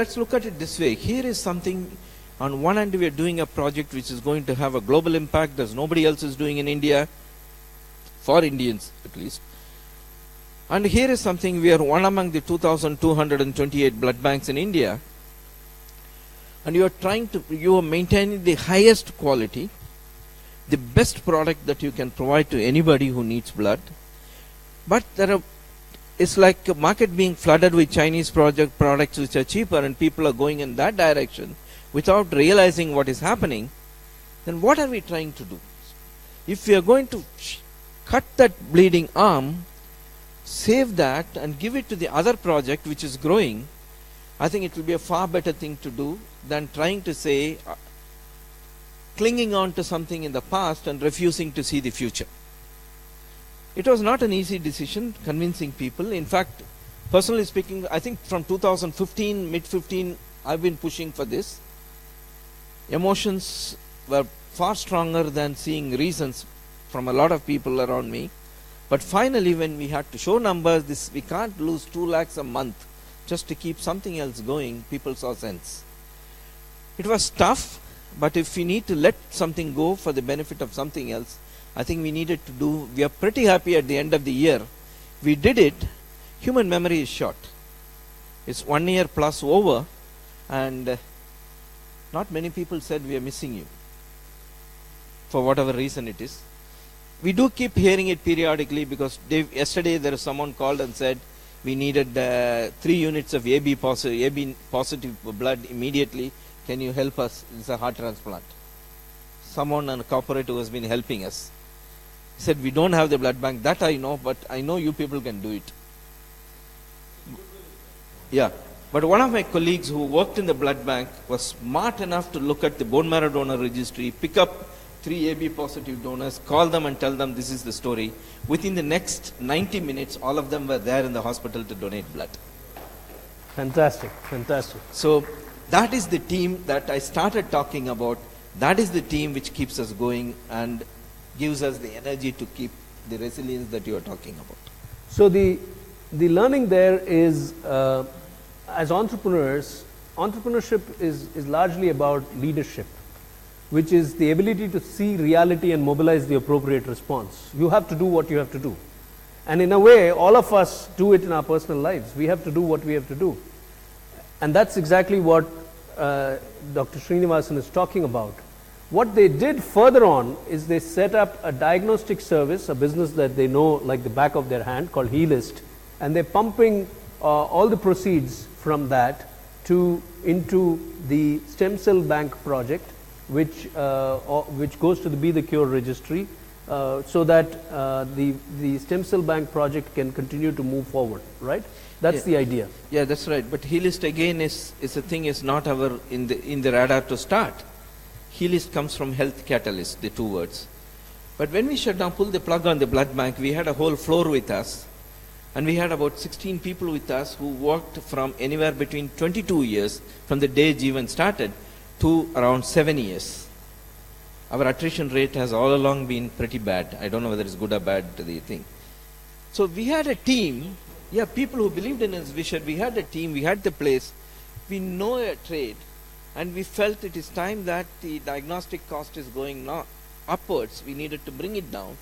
let's look at it this way. Here is something. On one hand, we are doing a project which is going to have a global impact as nobody else is doing in India, for Indians at least. And here is something, we are one among the 2,228 blood banks in India. And you are maintaining the highest quality, the best product that you can provide to anybody who needs blood. But it's like a market being flooded with Chinese products which are cheaper, and people are going in that direction without realizing what is happening. Then what are we trying to do? If we are going to cut that bleeding arm, save that and give it to the other project which is growing, I think it will be a far better thing to do than trying to say, clinging on to something in the past and refusing to see the future. It was not an easy decision convincing people. In fact, personally speaking, I think from 2015, mid-15, I've been pushing for this. Emotions were far stronger than seeing reasons from a lot of people around me. But finally, when we had to show numbers, we can't lose 2 lakhs a month just to keep something else going, people saw sense. It was tough, but if we need to let something go for the benefit of something else, I think we needed to do. We are pretty happy at the end of the year. We did it. Human memory is short. It's 1 year plus over, and not many people said we are missing you, for whatever reason it is. We do keep hearing it periodically, because yesterday there was someone called and said we needed 3 units of AB positive blood immediately. Can you help us? It's a heart transplant. Someone on a corporate who has been helping us. He said, we don't have the blood bank. That I know, but I know you people can do it. Yeah. But one of my colleagues who worked in the blood bank was smart enough to look at the bone marrow donor registry, pick up 3 AB positive donors, call them and tell them this is the story. Within the next 90 minutes, all of them were there in the hospital to donate blood. Fantastic, fantastic. So that is the team that I started talking about. That is the team which keeps us going and gives us the energy to keep the resilience that you are talking about. So the learning there is, as entrepreneurs, entrepreneurship is largely about leadership, which is the ability to see reality and mobilize the appropriate response. You have to do what you have to do. And in a way, all of us do it in our personal lives. We have to do what we have to do. And that's exactly what Dr. Srinivasan is talking about. What they did further on is they set up a diagnostic service, a business that they know like the back of their hand, called Healyst, and they're pumping all the proceeds from that into the stem cell bank project, which goes to be the Cure Registry, so that the stem cell bank project can continue to move forward, right? That's the idea. Yeah, that's right. But Healyst again is a thing, is not our in the radar to start. Healyst comes from health catalyst, the 2 words. But when we shut down, pulled the plug on the blood bank, we had a whole floor with us, and we had about 16 people with us who worked from anywhere between 22 years from the day Jeevan started to around 7 years. Our attrition rate has all along been pretty bad. I don't know whether it's good or bad, the thing. So we had a team, people who believed in his vision. We had a team, we had the place, we know a trade, and we felt it is time that the diagnostic cost is going upwards. We needed to bring it down.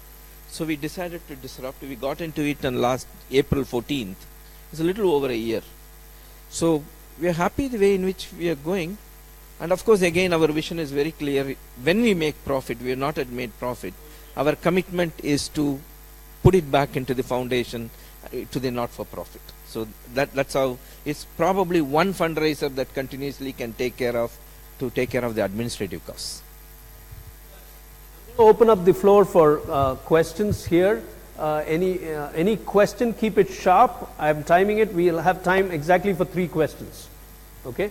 So we decided to disrupt. We got into it on last April 14th. It's a little over a year. So we are happy the way in which we are going. And of course, again, our vision is very clear. When we make profit, we have not yet made profit. Our commitment is to put it back into the foundation, to the not-for-profit. So that's how it's probably one fundraiser that continuously can take care of the administrative costs. Open up the floor for questions here. Any question, keep it sharp. I'm timing it. We'll have time exactly for 3 questions. Okay?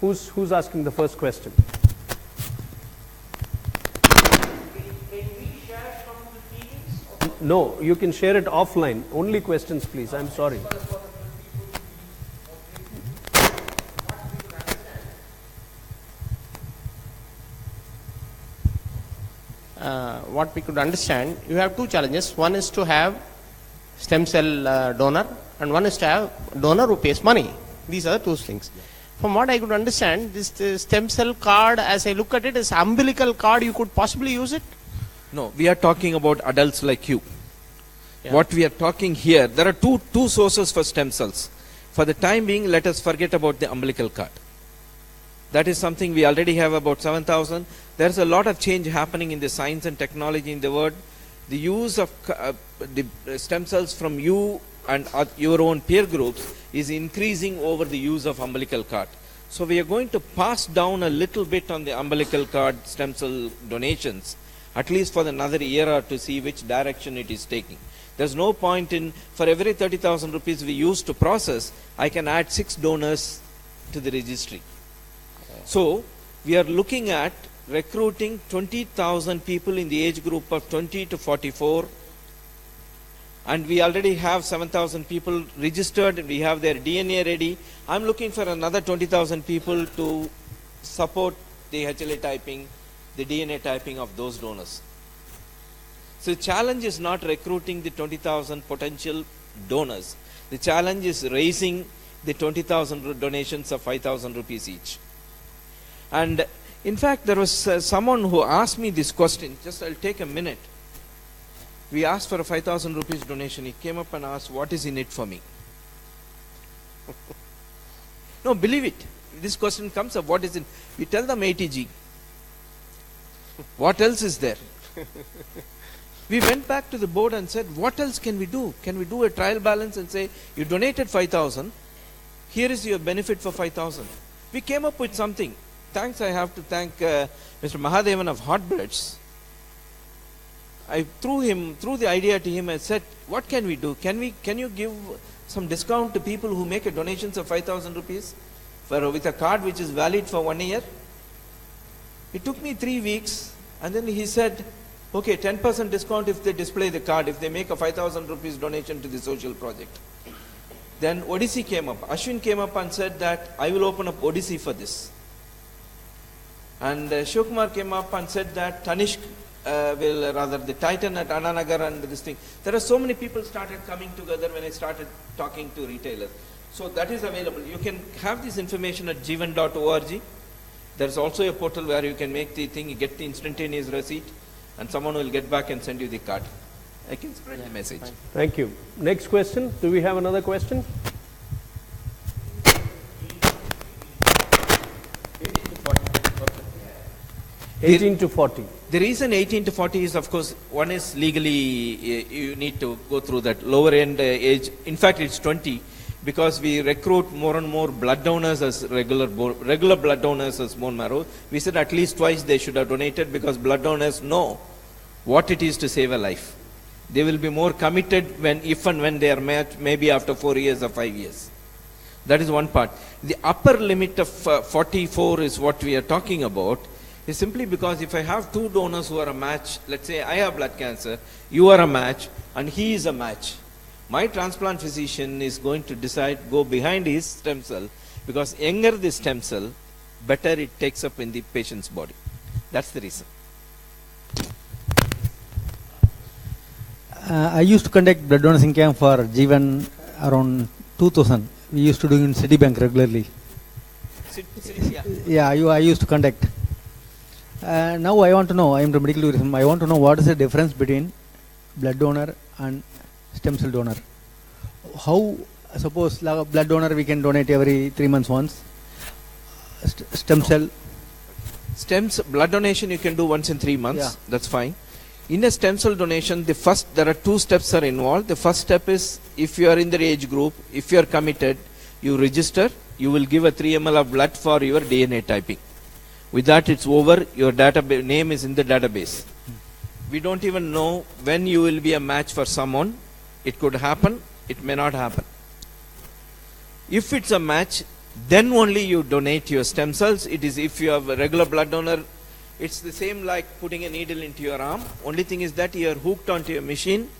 Who's asking the first question? Can we share some of the feelings? No, you can share it offline. Only questions, please. I'm sorry. What we could understand, you have 2 challenges. One is to have stem cell donor, and one is to have donor who pays money. These are the 2 things. From what I could understand, this stem cell card, as I look at it, is umbilical card. You could possibly use it? No, we are talking about adults like you. Yeah. What we are talking here, there are two sources for stem cells. For the time being, let us forget about the umbilical card. That is something we already have about 7,000. There's a lot of change happening in the science and technology in the world. The use of the stem cells from you and your own peer groups is increasing over the use of umbilical cord. So we are going to pass down a little bit on the umbilical cord stem cell donations, at least for another year or to see which direction it is taking. There's no point in, for every 30,000 rupees we use to process, I can add 6 donors to the registry. So we are looking at recruiting 20,000 people in the age group of 20 to 44, and we already have 7,000 people registered, and we have their DNA ready. I'm looking for another 20,000 people to support the HLA typing, the DNA typing of those donors. So the challenge is not recruiting the 20,000 potential donors. The challenge is raising the 20,000 donations of 5,000 rupees each. And in fact, there was someone who asked me this question. Just I'll take a minute. We asked for a 5,000 rupees donation. He came up and asked, what is in it for me? No, believe it. This question comes up, what is it? We tell them ATG. What else is there? We went back to the board and said, what else can we do? Can we do a trial balance and say, you donated 5,000, here is your benefit for 5,000. We came up with something. Thanks, I have to thank Mr. Mahadevan of Hot Breads. I threw the idea to him and said, what can we do? Can you give some discount to people who make a donations of 5,000 rupees with a card which is valid for 1 year? It took me 3 weeks, and then he said, okay, 10% discount if they display the card, if they make a 5,000 rupees donation to the social project. Then Odyssey came up. Ashwin came up and said that I will open up Odyssey for this. And Shivkumar came up and said that Tanishq the Titan at Ananagar and this thing. There are so many people started coming together when I started talking to retailers. So that is available. You can have this information at jeevan.org. There's also a portal where you can make the thing, you get the instantaneous receipt, and someone will get back and send you the card. I can spread the message. Thank you. Next question. Do we have another question? 18 to 40. The reason 18 to 40 is, of course, one is legally you need to go through that lower end age. In fact, it's 20 because we recruit more and more blood donors as regular blood donors as bone marrow. We said at least twice they should have donated because blood donors know what it is to save a life. They will be more committed if and when they are met, maybe after 4 years or 5 years. That is one part. The upper limit of 44 is what we are talking about. Is simply because if I have two donors who are a match, let's say I have blood cancer, you are a match, and he is a match. My transplant physician is going to go behind his stem cell, because younger the stem cell, better it takes up in the patient's body. That's the reason. I used to conduct blood donation camp for Jeevan around 2000. We used to do in Citibank regularly. Yeah, I used to conduct. Now I want to know, I am from medical tourism, I want to know what is the difference between blood donor and stem cell donor. How, suppose blood donor we can donate every 3 months once, stem cell? Blood donation you can do once in 3 months, that's fine. In a stem cell donation, there are 2 steps are involved. The first step is, if you are in the age group, if you are committed, you register, you will give a 3 ml of blood for your DNA typing. With that, it's over. Your name is in the database. We don't even know when you will be a match for someone. It could happen. It may not happen. If it's a match, then only you donate your stem cells. It is if you have a regular blood donor, it's the same like putting a needle into your arm. Only thing is that you are hooked onto your machine,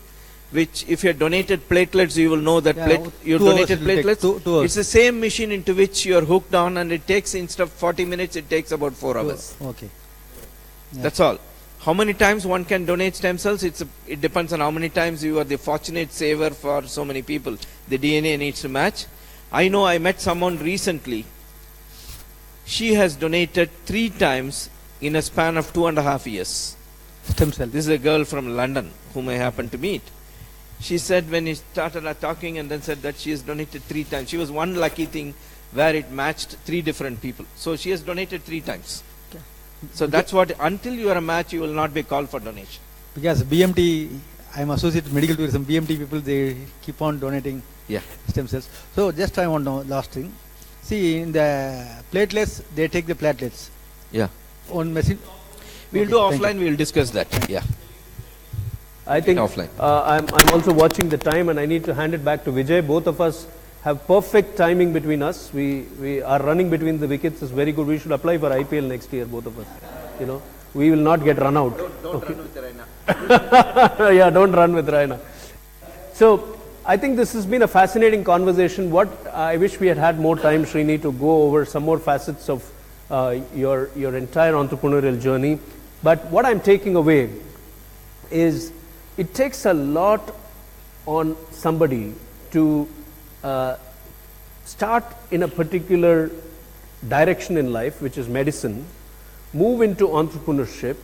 which if you have donated platelets, you will know that you donated platelets. It's the same machine into which you are hooked on, and it takes, instead of 40 minutes, it takes about 4 hours. Okay. Yeah. That's all. How many times one can donate stem cells? It depends on how many times you are the fortunate saver for so many people. The DNA needs to match. I know I met someone recently. She has donated 3 times in a span of 2.5 years. Stem cell. This is a girl from London whom I happened to meet. She said when he started talking and then said that she has donated 3 times. She was one lucky thing where it matched 3 different people. So she has donated 3 times. Okay. So that's what, until you are a match, you will not be called for donation. Because BMT, I am associated with medical tourism, BMT people, they keep on donating stem cells. So just I want to know, last thing. See, in the platelets, they take the platelets. Yeah. On machine. We will do offline, we will discuss that. Yeah. I think offline. I'm also watching the time, and I need to hand it back to Vijay. Both of us have perfect timing between us. We are running between the wickets. Is very good. We should apply for IPL next year, both of us. You know, we will not get run out. Don't run with Raina. Yeah, don't run with Raina. So I think this has been a fascinating conversation. What I wish we had more time, Srini, to go over some more facets of your entire entrepreneurial journey. But what I'm taking away is, it takes a lot on somebody to start in a particular direction in life, which is medicine, move into entrepreneurship,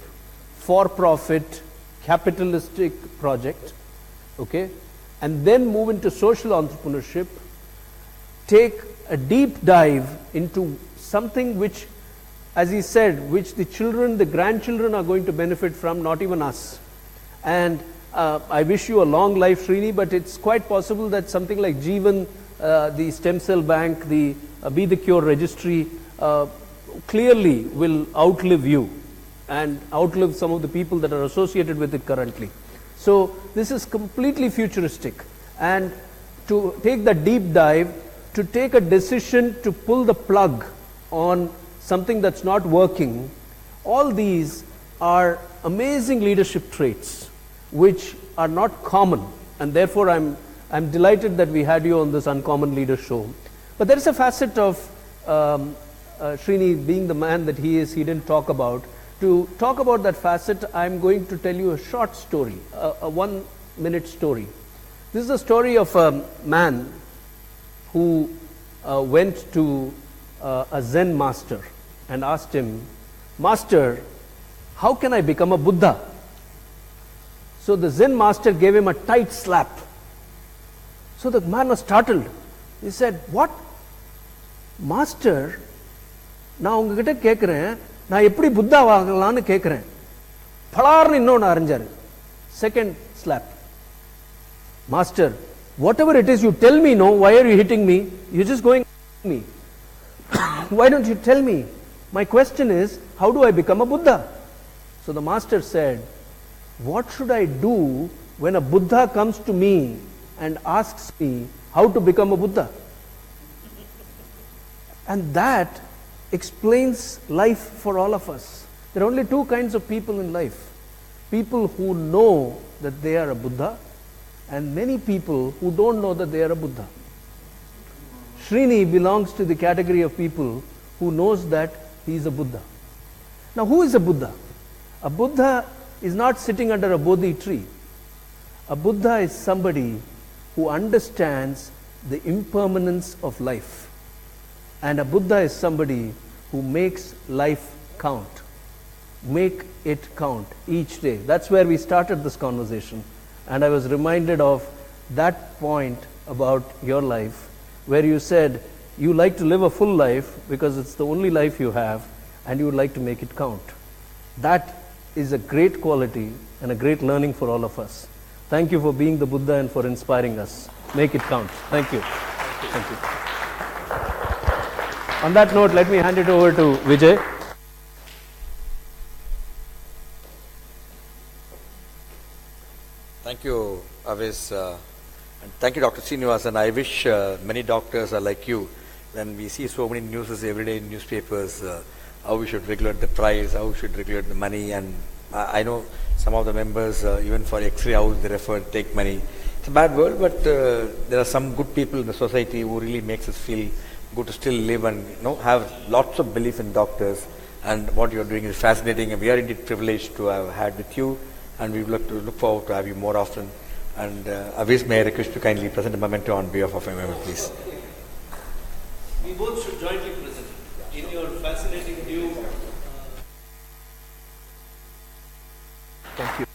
for-profit, capitalistic project, okay, and then move into social entrepreneurship, take a deep dive into something which, as he said, which the children, the grandchildren are going to benefit from, not even us. And I wish you a long life, Srini, but it's quite possible that something like Jeevan, the stem cell bank, the Be the Cure registry, clearly will outlive you and outlive some of the people that are associated with it currently. So this is completely futuristic. And to take the deep dive, to take a decision to pull the plug on something that's not working, all these are amazing leadership traits which are not common, and therefore I'm delighted that we had you on this Uncommon Leader show. But there is a facet of Srini, being the man that he is, he didn't talk about. To talk about that facet, I'm going to tell you a short story, a 1-minute story. This is a story of a man who went to a Zen master and asked him, "Master, how can I become a Buddha?" So the Zen master gave him a tight slap. So the man was startled. He said, "What? Master, நான் உங்ககிட்ட கேட்குறேன், நான் எப்படி புத்தா வாங்கலான்னு கேட்குறேன்." பலார்னு இன்னொன்று அறிஞ்சாரு. Second slap. "Master, whatever it is you tell me, no, why are you hitting me? You're just going at me. Why don't you tell me? My question is, how do I become a Buddha?" So the master said, "What should I do when a Buddha comes to me and asks me how to become a Buddha?" And that explains life for all of us. There are only two kinds of people in life. People who know that they are a Buddha, and many people who don't know that they are a Buddha. Srini belongs to the category of people who knows that he is a Buddha. Now, who is a Buddha? A Buddha is not sitting under a Bodhi tree. A Buddha is somebody who understands the impermanence of life. And a Buddha is somebody who makes life count. Make it count each day. That's where we started this conversation. And I was reminded of that point about your life, where you said you like to live a full life because it's the only life you have, and you would like to make it count. That is a great quality and a great learning for all of us. Thank you for being the Buddha and for inspiring us. Make it count. Thank you. Thank you. On that note, let me hand it over to Vijay. Thank you, AVIS, and thank you, Dr. Srinivasan. I wish many doctors are like you. When we see so many news every day in newspapers, how we should regulate the price, how we should regulate the money, and I know some of the members, even for X-ray house, they refer, take money. It's a bad world, but there are some good people in the society who really makes us feel good to still live and have lots of belief in doctors. And what you're doing is fascinating, and we are indeed privileged to have had with you, and we would look forward to have you more often. And AVIS, may I request you kindly present a memento on behalf of a member, please. We both should jointly present in your fascinating view. Thank you.